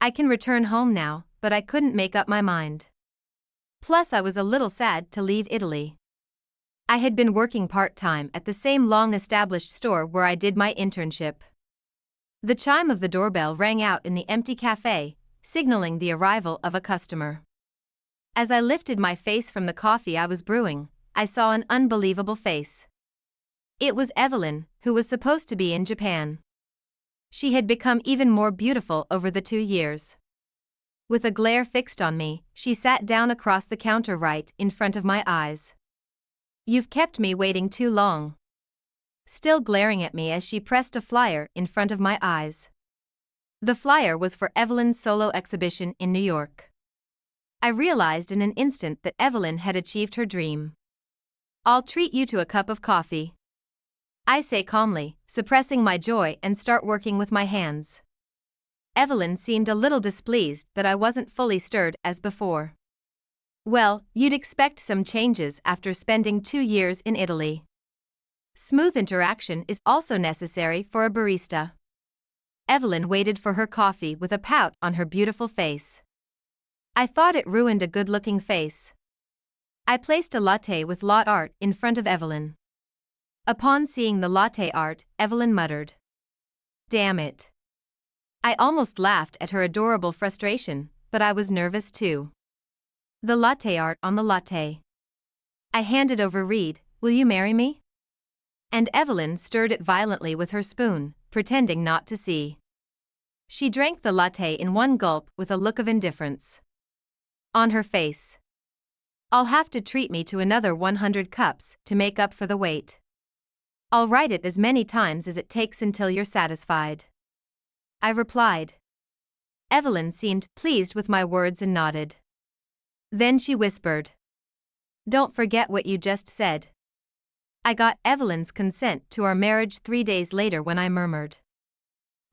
I can return home now, but I couldn't make up my mind. Plus I was a little sad to leave Italy. I had been working part-time at the same long-established store where I did my internship. The chime of the doorbell rang out in the empty cafe, signaling the arrival of a customer. As I lifted my face from the coffee I was brewing, I saw an unbelievable face. It was Evelyn, who was supposed to be in Japan. She had become even more beautiful over the 2 years. With a glare fixed on me, she sat down across the counter right in front of my eyes. "You've kept me waiting too long." Still glaring at me as she pressed a flyer in front of my eyes. The flyer was for Evelyn's solo exhibition in New York. I realized in an instant that Evelyn had achieved her dream. "I'll treat you to a cup of coffee," I say calmly, suppressing my joy and start working with my hands. Evelyn seemed a little displeased that I wasn't fully stirred as before. "Well, you'd expect some changes after spending 2 years in Italy. Smooth interaction is also necessary for a barista." Evelyn waited for her coffee with a pout on her beautiful face. I thought it ruined a good-looking face. I placed a latte with lot art in front of Evelyn. Upon seeing the latte art, Evelyn muttered, "Damn it." I almost laughed at her adorable frustration, but I was nervous too. The latte art on the latte. I handed over Reed, will you marry me? And Evelyn stirred it violently with her spoon, pretending not to see. She drank the latte in one gulp with a look of indifference on her face. I'll have to treat me to another 100 cups to make up for the wait. I'll write it as many times as it takes until you're satisfied, I replied. Evelyn seemed pleased with my words and nodded. Then she whispered, don't forget what you just said. I got Evelyn's consent to our marriage 3 days later when I murmured,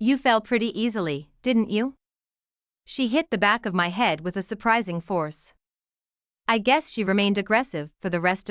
you fell pretty easily, didn't you? She hit the back of my head with a surprising force. I guess she remained aggressive for the rest of